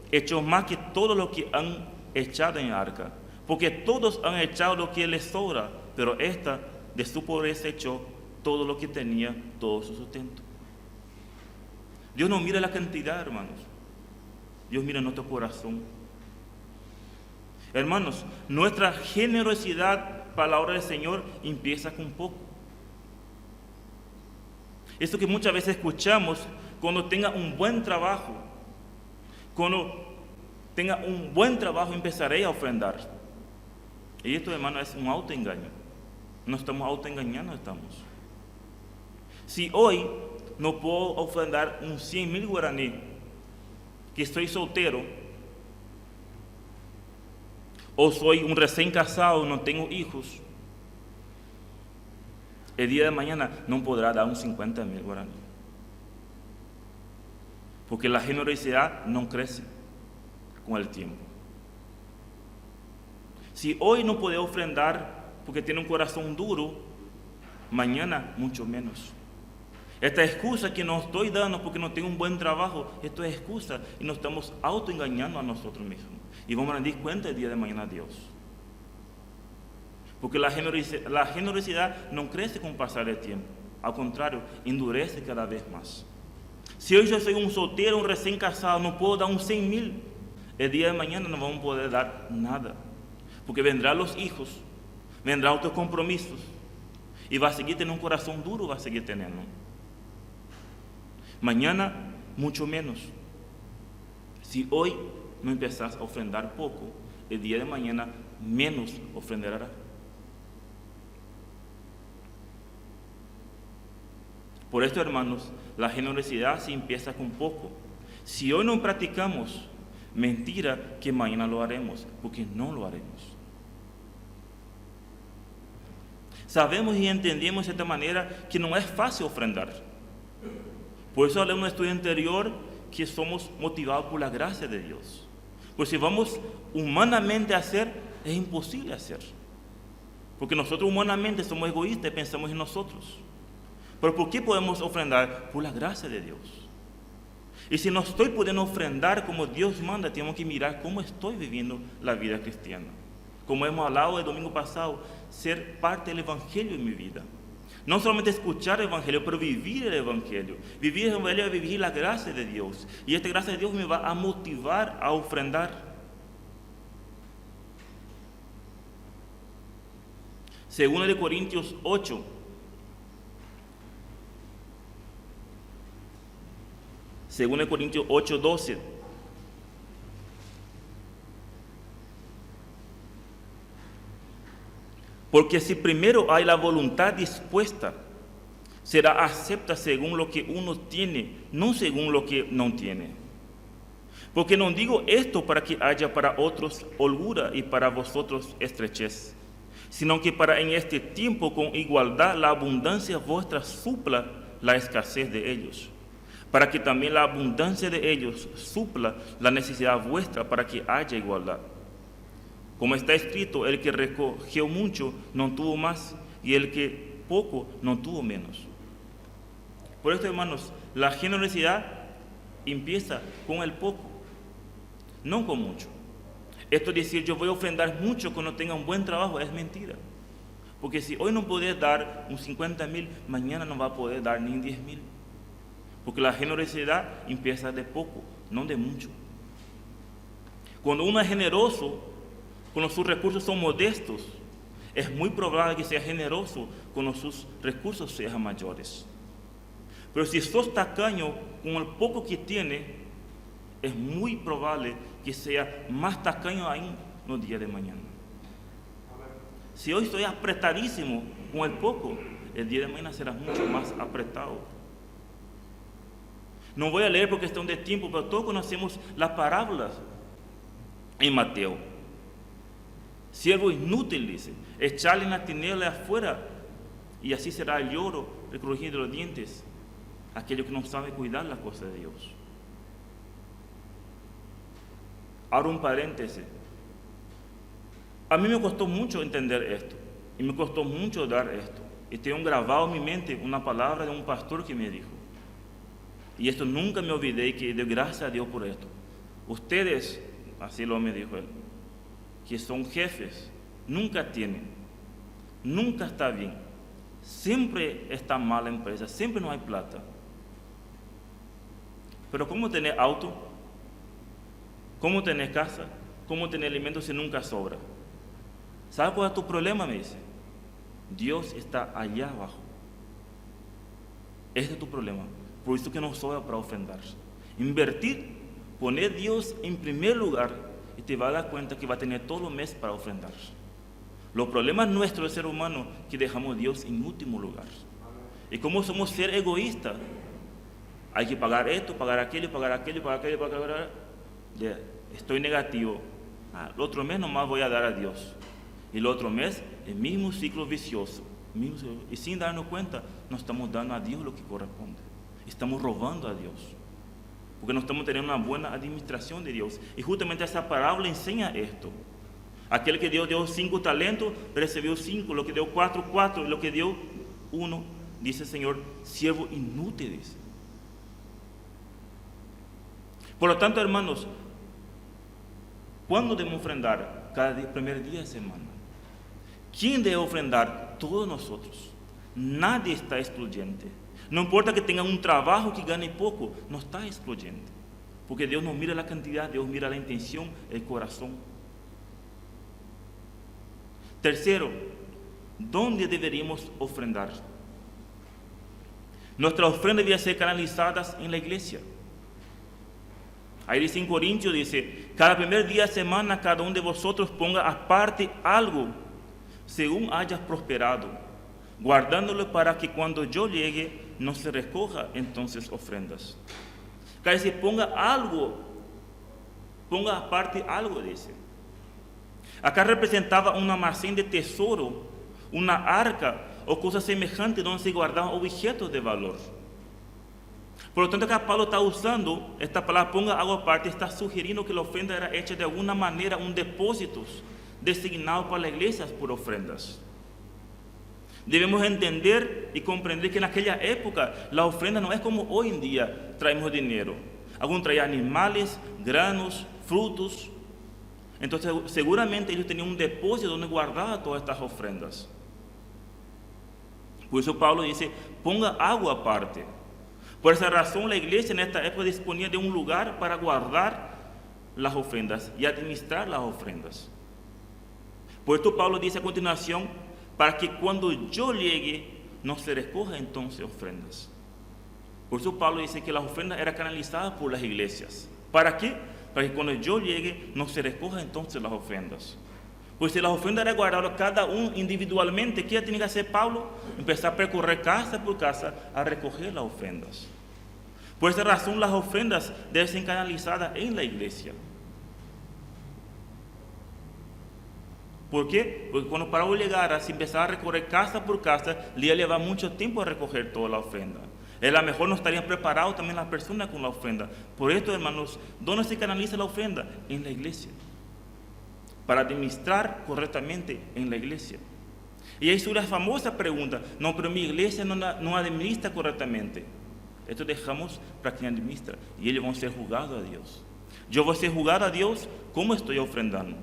echó más que todo lo que han echado en el arca, porque todos han echado lo que les sobra, pero esta de su pobreza echó todo lo que tenía, todo su sustento. Dios no mira la cantidad, hermanos. Dios mira nuestro corazón. Hermanos, nuestra generosidad para la obra del Señor empieza con poco. Esto que muchas veces escuchamos: cuando tenga un buen trabajo, empezaré a ofrendar. Y esto, hermano, es un autoengaño. No estamos autoengañando, estamos. Si hoy no puedo ofrendar un 100,000 guaraní, que estoy soltero, o soy un recién casado, no tengo hijos, el día de mañana no podrá dar un 50,000 guaraní. Porque la generosidad no crece con el tiempo. Si hoy no puede ofrendar porque tiene un corazón duro, mañana mucho menos. Esta excusa que nos estoy dando porque no tengo un buen trabajo, esto es excusa y nos estamos autoengañando a nosotros mismos. Y vamos a rendir cuenta el día de mañana a Dios. Porque la generosidad no crece con pasar del tiempo. Al contrario, endurece cada vez más. Si hoy yo soy un soltero, un recién casado, no puedo dar un 100,000, el día de mañana no vamos a poder dar nada. Porque vendrán los hijos, vendrán otros compromisos, y va a seguir teniendo un corazón duro, va a seguir teniendo. Mañana, mucho menos. Si hoy no empezás a ofrendar poco, el día de mañana menos ofrendarás. Por esto, hermanos, la generosidad se empieza con poco. Si hoy no practicamos, mentira que mañana lo haremos, porque no lo haremos. Sabemos y entendemos de esta manera que no es fácil ofrendar. Por eso hablamos en el estudio anterior que somos motivados por la gracia de Dios. Pues si vamos humanamente a hacer, es imposible hacer. Porque nosotros humanamente somos egoístas y pensamos en nosotros. Pero ¿por qué podemos ofrendar? Por la gracia de Dios. Y si no estoy pudiendo ofrendar como Dios manda, tenemos que mirar cómo estoy viviendo la vida cristiana. Como hemos hablado el domingo pasado, ser parte del Evangelio en mi vida. No solamente escuchar el Evangelio, pero vivir el Evangelio. Vivir el Evangelio es vivir la gracia de Dios. Y esta gracia de Dios me va a motivar a ofrendar. Según de Corintios 8. Según de Corintios 8:12. Porque si primero hay la voluntad dispuesta, será acepta según lo que uno tiene, no según lo que no tiene. Porque no digo esto para que haya para otros holgura y para vosotros estrechez, sino que para en este tiempo con igualdad la abundancia vuestra supla la escasez de ellos. para que también la abundancia de ellos supla la necesidad vuestra para que haya igualdad. Como está escrito, el que recogió mucho no tuvo más, y el que poco no tuvo menos. Por esto, hermanos, la generosidad empieza con el poco, no con mucho. Esto de decir, yo voy a ofrendar mucho cuando tenga un buen trabajo, es mentira. Porque si hoy no podés dar un 50,000, mañana no va a poder dar ni 10,000. Porque la generosidad empieza de poco, no de mucho. Cuando uno es generoso, cuando sus recursos son modestos, es muy probable que sea generoso cuando sus recursos sean mayores. Pero si sos tacaño con el poco que tiene, es muy probable que sea más tacaño aún los días de mañana. Si hoy estoy apretadísimo con el poco, el día de mañana será mucho más apretado. No voy a leer porque están de tiempo, pero todos conocemos las parábolas en Mateo. Siervo inútil, dice, echarle en la tiniebla afuera, y así será el lloro, el crujir de los dientes, aquello que no sabe cuidar las cosas de Dios. Ahora un paréntesis. A mí me costó mucho entender esto, y me costó mucho dar esto, y tengo grabado en mi mente una palabra de un pastor que me dijo, y esto nunca me olvidé, que doy gracias a Dios por esto. Ustedes, así lo me dijo él, que son jefes, nunca tienen, nunca está bien, siempre está mal la empresa, siempre no hay plata. Pero ¿cómo tener auto? ¿Cómo tener casa? ¿Cómo tener alimentos si nunca sobra? ¿Sabes cuál es tu problema? Me dice. Dios está allá abajo. Este es tu problema. Por eso que no sobra para ofrendar. Invertir, poner a Dios en primer lugar, y te vas a dar cuenta que va a tener todo el mes para ofrendar. Los problemas nuestros de ser humano, que dejamos a Dios en último lugar. Y como somos ser egoístas, hay que pagar esto, pagar aquello, pagar aquello, pagar aquello, pagar aquello. Ya, estoy negativo. El otro mes nomás voy a dar a Dios. Y el otro mes, el mismo ciclo vicioso. Y sin darnos cuenta, no estamos dando a Dios lo que corresponde. Estamos robando a Dios. Porque no estamos teniendo una buena administración de Dios. Y justamente esa parábola enseña esto. Aquel que dio 5 talentos, recibió 5. Lo que dio 4, 4. Y lo que dio 1, dice el Señor, siervo inútil, dice. Por lo tanto, hermanos, ¿cuándo debemos ofrendar? Cada primer día de semana. ¿Quién debe ofrendar? Todos nosotros. Nadie está excluyente. No importa que tenga un trabajo que gane poco, no está excluyente. Porque Dios no mira la cantidad, Dios mira la intención, el corazón. Tercero, ¿dónde deberíamos ofrendar? Nuestra ofrenda debe ser canalizadas en la iglesia. Ahí dice en Corintios, dice, cada primer día de semana cada uno de vosotros ponga aparte algo, según hayas prosperado, guardándolo para que cuando yo llegue no se recoja entonces ofrendas. Acá dice, ponga algo, ponga aparte algo, dice. Acá representaba un almacén de tesoro, una arca o cosa semejante donde se guardaban objetos de valor. Por lo tanto, acá Pablo está usando esta palabra, ponga algo aparte, está sugiriendo que la ofrenda era hecha de alguna manera, un depósito designado para la iglesia por ofrendas. Debemos entender y comprender que en aquella época la ofrenda no es como hoy en día traemos dinero. Algunos traían animales, granos, frutos. Entonces seguramente ellos tenían un depósito donde guardaban todas estas ofrendas. Por eso Pablo dice, ponga agua aparte. Por esa razón la iglesia en esta época disponía de un lugar para guardar las ofrendas y administrar las ofrendas. Por esto Pablo dice a continuación, para que cuando yo llegue no se recoja entonces ofrendas. Por eso Pablo dice que las ofrendas eran canalizadas por las iglesias. ¿Para qué? Para que cuando yo llegue no se recoja entonces las ofrendas. Pues si las ofrendas eran guardadas cada uno individualmente, ¿qué tiene que hacer Pablo? Empezar a percorrer casa por casa a recoger las ofrendas. Por esa razón las ofrendas deben ser canalizadas en la iglesia. ¿Por qué? Porque cuando Pablo llegara, si empezaba a recorrer casa por casa, le iba a llevar mucho tiempo a recoger toda la ofrenda. A lo mejor no estarían preparados también las personas con la ofrenda. Por esto, hermanos, ¿dónde se canaliza la ofrenda? En la iglesia. Para administrar correctamente en la iglesia. Y ahí surge la famosa pregunta: no, pero mi iglesia no administra correctamente. Esto dejamos para quien administra. Y ellos van a ser juzgados a Dios. Yo voy a ser juzgado a Dios cómo estoy ofrendando.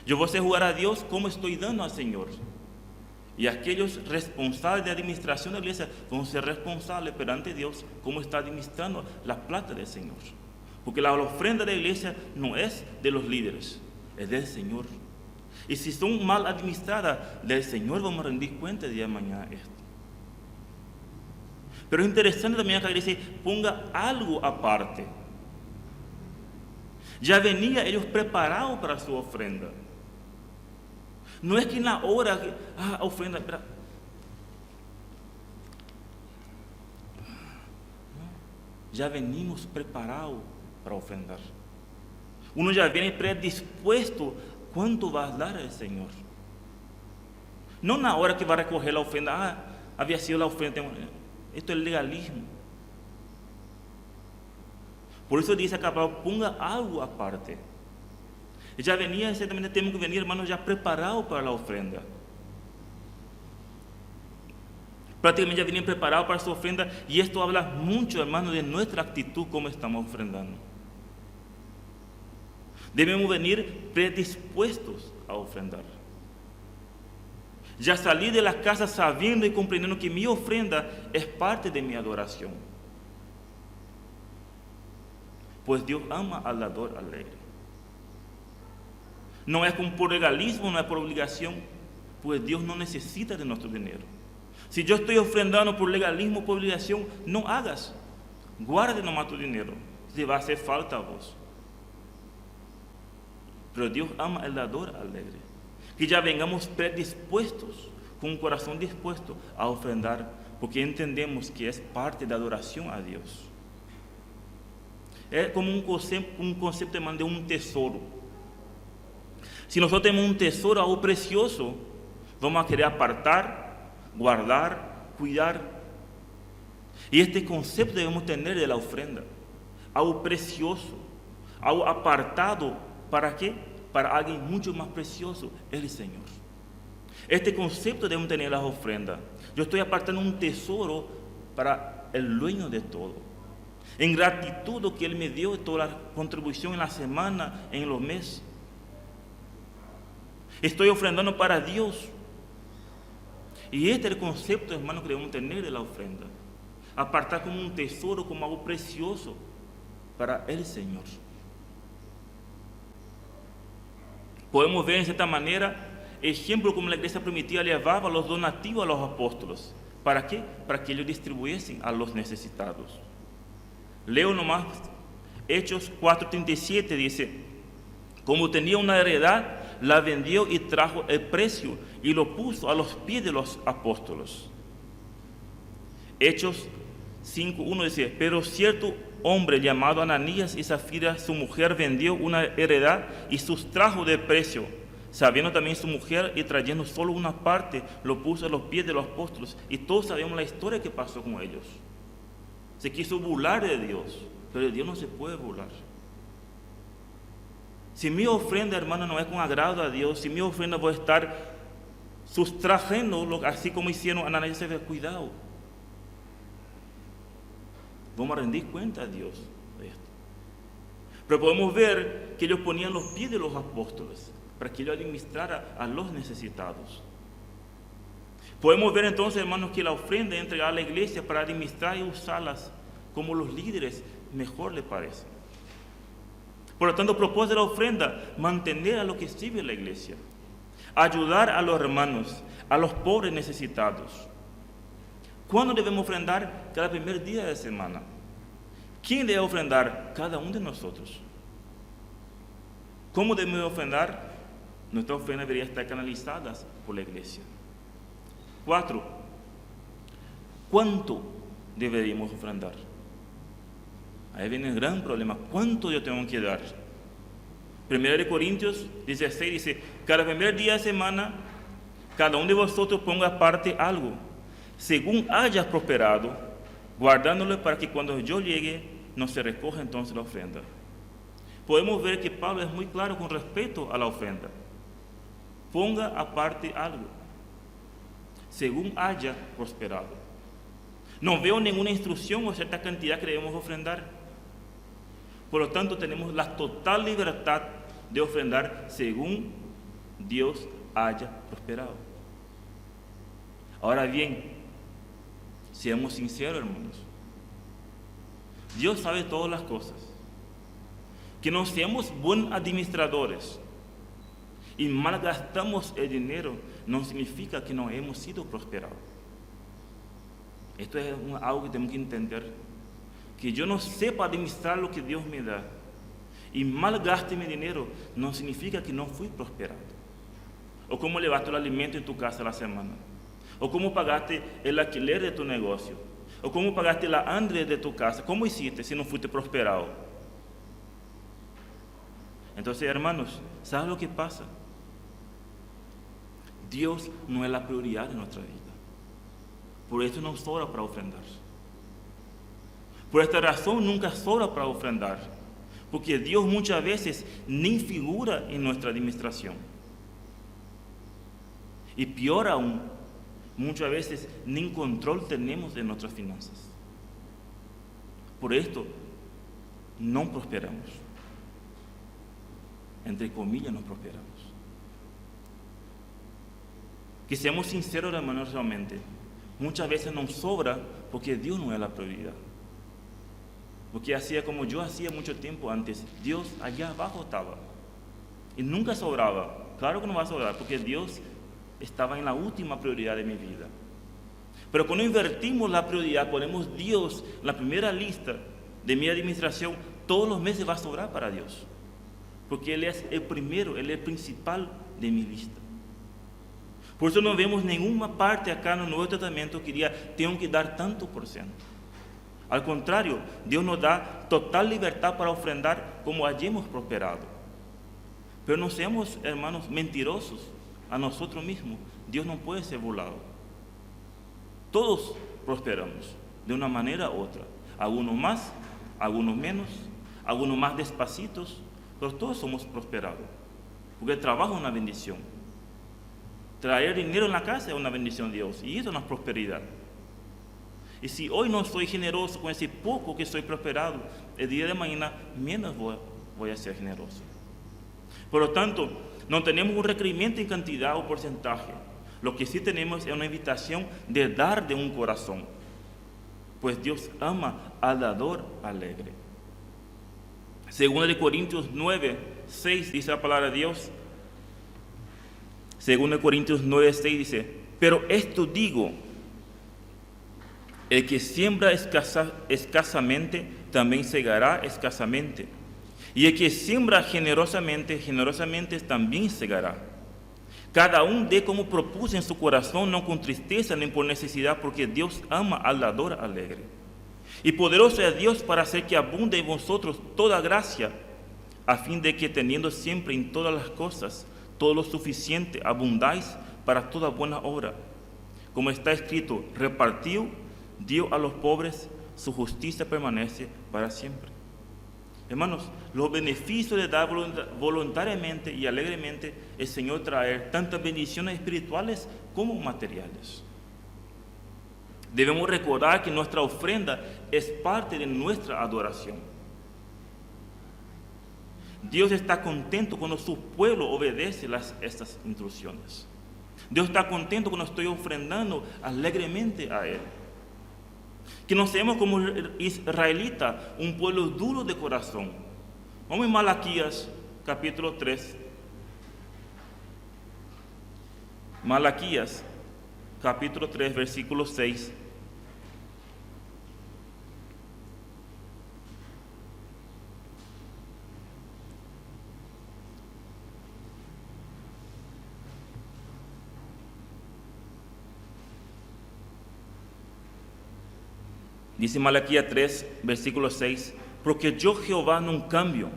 Yo voy a ser juzgado a Dios cómo estoy dando al Señor. Y aquellos responsables de administración de la iglesia van a ser responsables perante Dios cómo está administrando la plata del Señor. Porque la ofrenda de la iglesia no es de los líderes, es del Señor. Y si son mal administradas, del Señor vamos a rendir cuenta el día de mañana esto. Pero es interesante también que la iglesia ponga algo aparte. Ya venía ellos preparados para su ofrenda. No es que en la hora que, ofrenda, espera. Ya venimos preparados para ofrendar. Uno ya viene predispuesto cuánto va a dar al Señor. No na hora que va a recoger la ofrenda, había sido la ofrenda. Esto es legalismo. Por eso dice acá, ponga algo aparte. Ya venía, ciertamente tenemos que venir, hermanos, ya preparados para la ofrenda. Prácticamente ya venían preparados para su ofrenda, y esto habla mucho, hermanos, de nuestra actitud, cómo estamos ofrendando. Debemos venir predispuestos a ofrendar. Ya salí de la casa sabiendo y comprendiendo que mi ofrenda es parte de mi adoración. Pues Dios ama al dador alegre. No es por legalismo, no es por obligación, pues Dios no necesita de nuestro dinero. Si yo estoy ofrendando por legalismo, por obligación, no hagas. Guarde nomás tu dinero, te va a hacer falta a vos. Pero Dios ama al dador alegre. Que ya vengamos predispuestos, con un corazón dispuesto a ofrendar, porque entendemos que es parte de adoración a Dios. Es como un concepto hermano, de un tesoro. Si nosotros tenemos un tesoro, algo precioso, vamos a querer apartar, guardar, cuidar. Y este concepto debemos tener de la ofrenda. Algo precioso, algo apartado. ¿Para qué? Para alguien mucho más precioso, el Señor. Este concepto debemos tener en las ofrendas. Yo estoy apartando un tesoro para el dueño de todo. En gratitud lo que Él me dio, toda la contribución en la semana, en los meses. Estoy ofrendando para Dios. Y este es el concepto, hermano, que debemos tener de la ofrenda. Apartar como un tesoro, como algo precioso para el Señor. Podemos ver en cierta manera ejemplo como la iglesia primitiva llevaba los donativos a los apóstoles. ¿Para qué? Para que ellos distribuyesen a los necesitados. Leo nomás Hechos 4:37, dice: como tenía una heredad, la vendió y trajo el precio y lo puso a los pies de los apóstoles. Hechos 5:1 dice: pero cierto hombre llamado Ananías y Zafira, su mujer, vendió una heredad y sustrajo del precio, sabiendo también su mujer, y trayendo solo una parte, lo puso a los pies de los apóstoles. Y todos sabemos la historia que pasó con ellos. Se quiso burlar de Dios, pero de Dios no se puede burlar. Si mi ofrenda, hermano, no es con agrado a Dios, si mi ofrenda voy a estar sustrayendo, así como hicieron Ananías y Zafira, cuidado. Vamos a rendir cuenta a Dios de esto. Pero podemos ver que ellos ponían los pies de los apóstoles para que ellos administraran a los necesitados. Podemos ver entonces, hermanos, que la ofrenda es entregada a la iglesia para administrar y usarlas como los líderes mejor les parece. Por lo tanto, el propósito de la ofrenda, mantener a lo que sirve la iglesia, ayudar a los hermanos, a los pobres necesitados. ¿Cuándo debemos ofrendar? Cada primer día de la semana. ¿Quién debe ofrendar? Cada uno de nosotros. ¿Cómo debemos ofrendar? Nuestra ofrenda debería estar canalizada por la iglesia. 4. ¿Cuánto deberíamos ofrendar? Ahí viene el gran problema. ¿Cuánto yo tengo que dar? 1 Corintios 16 dice: cada primer día de semana, cada uno de vosotros ponga aparte algo, según hayas prosperado, guardándolo para que cuando yo llegue no se recoja entonces la ofrenda. Podemos ver que Pablo es muy claro con respecto a la ofrenda. Ponga aparte algo, según haya prosperado. No veo ninguna instrucción o cierta cantidad que debemos ofrendar. Por lo tanto, tenemos la total libertad de ofrendar según Dios haya prosperado. Ahora bien, seamos sinceros, hermanos. Dios sabe todas las cosas. Que no seamos buenos administradores y malgastamos el dinero no significa que no hemos sido prosperados. Esto es algo que tenemos que entender. Que yo no sepa administrar lo que Dios me da y malgaste mi dinero no significa que no fui prosperado. O cómo llevaste el alimento en tu casa a la semana. O cómo pagaste el alquiler de tu negocio. O cómo pagaste la hambre de tu casa. ¿Cómo hiciste si no fuiste prosperado? Entonces, hermanos, ¿sabes lo que pasa? Dios no es la prioridad de nuestra vida. Por eso no sobra para ofrendar. Por esta razón nunca sobra para ofrendar. Porque Dios muchas veces ni figura en nuestra administración. Y peor aún, muchas veces ni control tenemos de nuestras finanzas. Por esto no prosperamos. Entre comillas, no prosperamos. Que seamos sinceros, hermanos, realmente. Muchas veces nos sobra porque Dios no es la prioridad. Porque hacía como yo hacía mucho tiempo antes. Dios allá abajo estaba. Y nunca sobraba. Claro que no va a sobrar porque Dios estaba en la última prioridad de mi vida. Pero cuando invertimos la prioridad, ponemos Dios en la primera lista de mi administración, todos los meses va a sobrar para Dios. Porque Él es el primero, Él es el principal de mi lista. Por eso no vemos ninguna parte acá en el Nuevo Testamento que diga, tengo que dar tanto por ciento. Al contrario, Dios nos da total libertad para ofrendar como hayamos prosperado. Pero no seamos, hermanos, mentirosos a nosotros mismos. Dios no puede ser burlado. Todos prosperamos de una manera u otra. Algunos más, algunos menos, algunos más despacitos, pero todos somos prosperados. Porque el trabajo es una bendición. Traer dinero en la casa es una bendición de Dios. Y eso no es prosperidad. Y si hoy no soy generoso con ese poco que soy prosperado, el día de mañana menos voy a ser generoso. Por lo tanto, no tenemos un requerimiento en cantidad o porcentaje. Lo que sí tenemos es una invitación de dar de un corazón. Pues Dios ama al dador alegre. Según de Corintios 9, 6 dice la palabra de Dios. Según de Corintios 9, 6 dice, pero esto digo, el que siembra escasamente, también segará escasamente. Y el que siembra generosamente, generosamente también segará. Cada uno dé como propuso en su corazón, no con tristeza ni por necesidad, porque Dios ama al dador alegre. Y poderoso es Dios para hacer que abunde en vosotros toda gracia, a fin de que teniendo siempre en todas las cosas todo lo suficiente, abundáis para toda buena obra. Como está escrito, repartió, dio a los pobres, su justicia permanece para siempre. Hermanos, los beneficios de dar voluntariamente y alegremente el Señor traer tantas bendiciones espirituales como materiales. Debemos recordar que nuestra ofrenda es parte de nuestra adoración. Dios está contento cuando su pueblo obedece estas instrucciones. Dios está contento cuando estoy ofrendando alegremente a Él. Que no seamos como israelita, un pueblo duro de corazón. Vamos en Malaquías, capítulo 3. Malaquías, capítulo 3, versículo 6. Dice Malaquías 3, versículo 6, porque yo Jehová no cambio.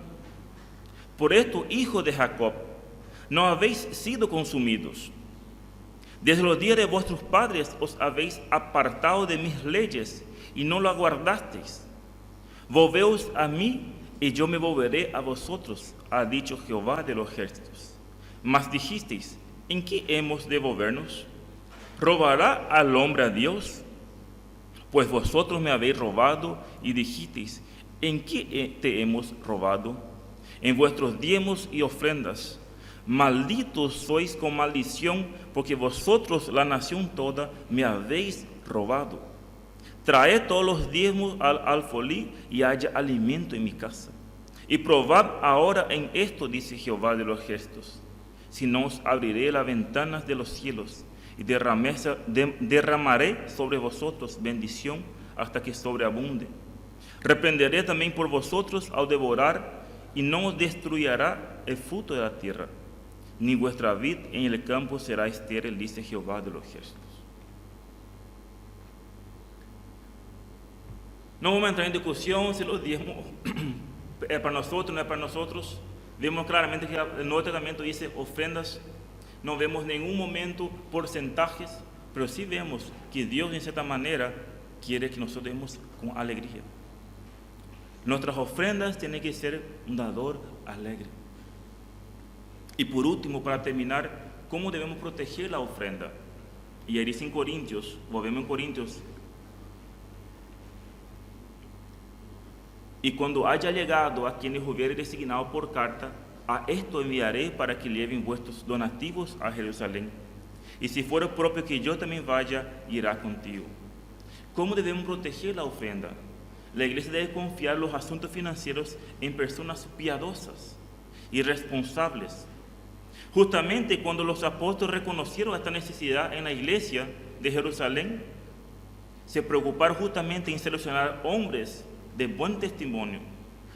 Por esto, hijos de Jacob, no habéis sido consumidos. Desde los días de vuestros padres os habéis apartado de mis leyes y no lo aguardasteis. Volveos a mí y yo me volveré a vosotros, ha dicho Jehová de los ejércitos. Mas dijisteis, ¿en qué hemos de volvernos? ¿Robará al hombre a Dios? Pues vosotros me habéis robado y dijisteis, ¿en qué te hemos robado? En vuestros diezmos y ofrendas. Malditos sois con maldición, porque vosotros, la nación toda, me habéis robado. Traed todos los diezmos al alfolí y haya alimento en mi casa. Y probad ahora en esto, dice Jehová de los ejércitos, si no os abriré las ventanas de los cielos y derramaré sobre vosotros bendición hasta que sobreabunde. Reprenderé también por vosotros al devorar y no os destruirá el fruto de la tierra, ni vuestra vid en el campo será estéril, dice Jehová de los ejércitos. No vamos a entrar en discusión si los diezmos es para nosotros, no es para nosotros. Vemos claramente que el Nuevo Testamento dice ofrendas. No vemos en ningún momento porcentajes, pero sí vemos que Dios en cierta manera quiere que nosotros demos con alegría. Nuestras ofrendas tienen que ser un dador alegre. Y por último, para terminar, ¿cómo debemos proteger la ofrenda? Y ahí dice en Corintios, volvemos en Corintios, y cuando haya llegado a quienes hubiere designado por carta, a esto enviaré para que lleven vuestros donativos a Jerusalén. Y si fuera propio que yo también vaya, irá contigo. ¿Cómo debemos proteger la ofrenda? La iglesia debe confiar los asuntos financieros en personas piadosas y responsables. Justamente cuando los apóstoles reconocieron esta necesidad en la iglesia de Jerusalén, se preocuparon justamente en seleccionar hombres de buen testimonio,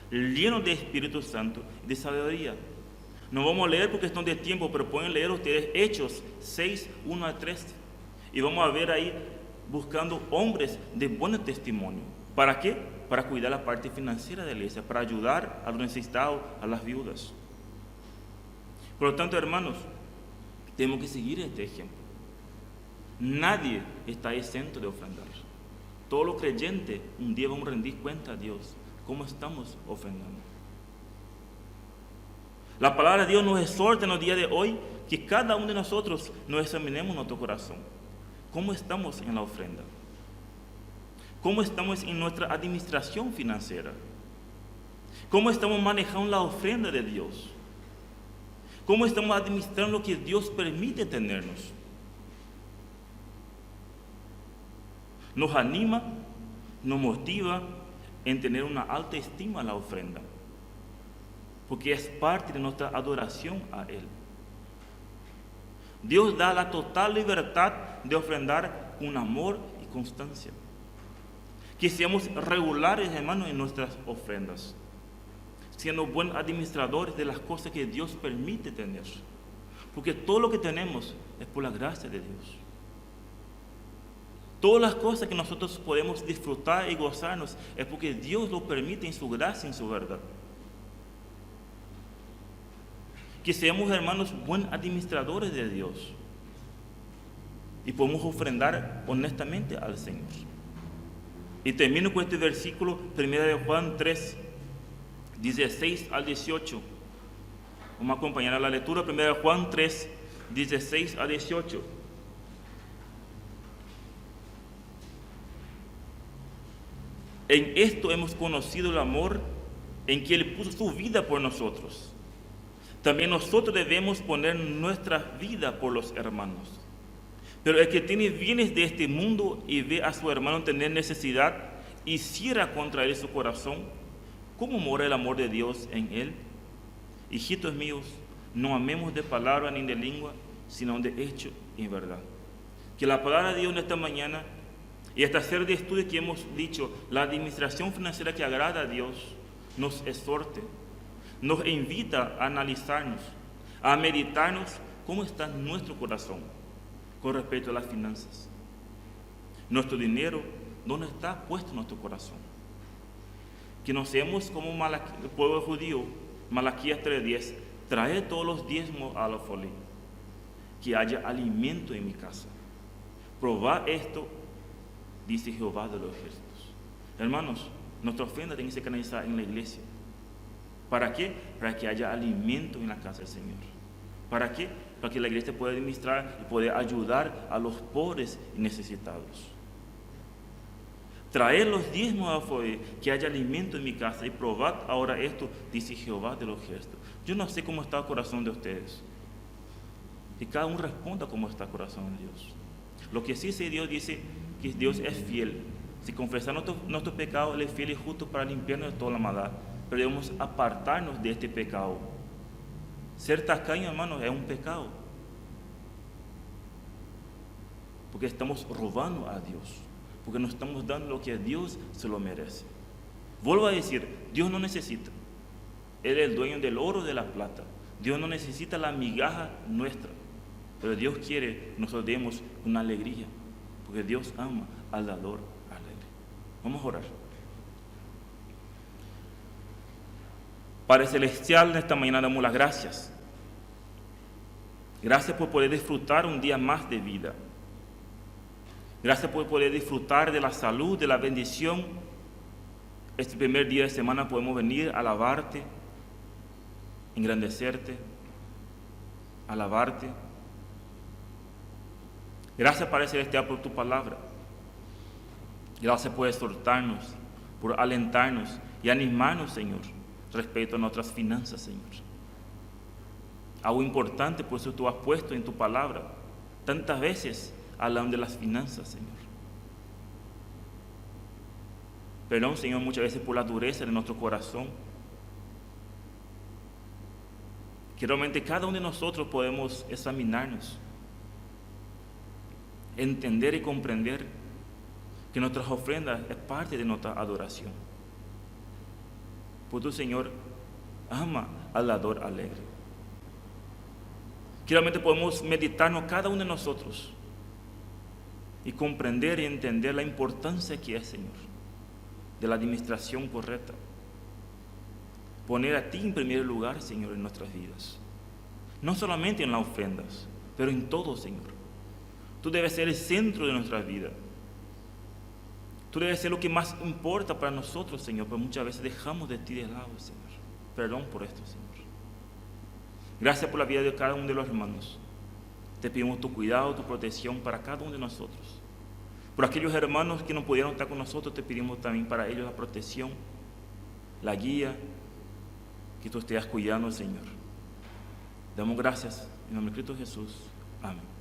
llenos de Espíritu Santo y de sabiduría. No vamos a leer porque están de tiempo, pero pueden leer ustedes Hechos 6, 1 a 3. Y vamos a ver ahí buscando hombres de buen testimonio. ¿Para qué? Para cuidar la parte financiera de la iglesia, para ayudar a los necesitados, a las viudas. Por lo tanto, hermanos, tenemos que seguir este ejemplo. Nadie está exento de ofrendar. Todos los creyentes un día vamos a rendir cuenta a Dios cómo estamos ofrendando. La palabra de Dios nos exhorta en los días de hoy que cada uno de nosotros nos examinemos nuestro corazón. ¿Cómo estamos en la ofrenda? ¿Cómo estamos en nuestra administración financiera? ¿Cómo estamos manejando la ofrenda de Dios? ¿Cómo estamos administrando lo que Dios permite tenernos? Nos anima, nos motiva en tener una alta estima a la ofrenda, porque es parte de nuestra adoración a Él. Dios da la total libertad de ofrendar con amor y constancia. Que seamos regulares, hermanos, en nuestras ofrendas, siendo buenos administradores de las cosas que Dios permite tener, porque todo lo que tenemos es por la gracia de Dios. Todas las cosas que nosotros podemos disfrutar y gozarnos es porque Dios lo permite en su gracia y en su verdad. Que seamos, hermanos, buenos administradores de Dios y podemos ofrendar honestamente al Señor. Y termino con este versículo, 1 de Juan 3, 16 al 18. Vamos a acompañar a la lectura, 1 de Juan 3, 16 al 18. En esto hemos conocido el amor en que Él puso su vida por nosotros. También nosotros debemos poner nuestra vida por los hermanos. Pero el que tiene bienes de este mundo y ve a su hermano tener necesidad y cierra contra él su corazón, ¿cómo mora el amor de Dios en él? Hijitos míos, no amemos de palabra ni de lengua, sino de hecho y verdad. Que la palabra de Dios en esta mañana y esta serie de estudios que hemos dicho, la administración financiera que agrada a Dios, nos exhorte, nos invita a analizarnos, a meditarnos cómo está nuestro corazón con respecto a las finanzas. Nuestro dinero, ¿dónde está puesto nuestro corazón? Que no seamos como el pueblo judío, Malaquías 3:10, trae todos los diezmos al alfolí que haya alimento en mi casa. Probad esto, dice Jehová de los ejércitos. Hermanos, nuestra ofrenda tiene que ser canalizada en la iglesia. ¿Para qué? Para que haya alimento en la casa del Señor. ¿Para qué? Para que la iglesia pueda administrar y pueda ayudar a los pobres y necesitados. Traed los diezmos a Foe, que haya alimento en mi casa, y probad ahora esto, dice Jehová de los ejércitos. Yo no sé cómo está el corazón de ustedes. Y cada uno responda cómo está el corazón de Dios. Lo que sí sé, Dios dice que Dios es fiel. Si confesamos nuestros pecados, Él es fiel y justo para limpiarnos de toda la maldad. Pero debemos apartarnos de este pecado. Ser tacaño, hermanos, es un pecado. Porque estamos robando a Dios. Porque no estamos dando lo que a Dios se lo merece. Vuelvo a decir, Dios no necesita. Él es el dueño del oro y de la plata. Dios no necesita la migaja nuestra. Pero Dios quiere que nosotros demos una alegría. Porque Dios ama al dador alegre. Vamos a orar. Padre Celestial, en esta mañana damos las gracias. Gracias por poder disfrutar un día más de vida. Gracias por poder disfrutar de la salud, de la bendición. Este primer día de semana podemos venir a alabarte, engrandecerte, alabarte. Gracias, Padre Celestial, por tu palabra. Gracias por exhortarnos, por alentarnos y animarnos, Señor, respecto a nuestras finanzas, Señor. Algo importante, por eso tú has puesto en tu palabra tantas veces hablando de las finanzas, Señor. Perdón, Señor, muchas veces por la dureza de nuestro corazón. Que realmente cada uno de nosotros podemos examinarnos, entender y comprender que nuestras ofrendas es parte de nuestra adoración. Pues tú, Señor, ama al dador alegre. Que realmente podemos meditarnos cada uno de nosotros y comprender y entender la importancia que es, Señor, de la administración correcta. Poner a ti en primer lugar, Señor, en nuestras vidas. No solamente en las ofrendas, pero en todo, Señor. Tú debes ser el centro de nuestras vidas. Tú debes ser lo que más importa para nosotros, Señor, pero muchas veces dejamos de ti de lado, Señor. Perdón por esto, Señor. Gracias por la vida de cada uno de los hermanos. Te pedimos tu cuidado, tu protección para cada uno de nosotros. Por aquellos hermanos que no pudieron estar con nosotros, te pedimos también para ellos la protección, la guía, que tú estés cuidando, Señor. Damos gracias en nombre de Cristo Jesús. Amén.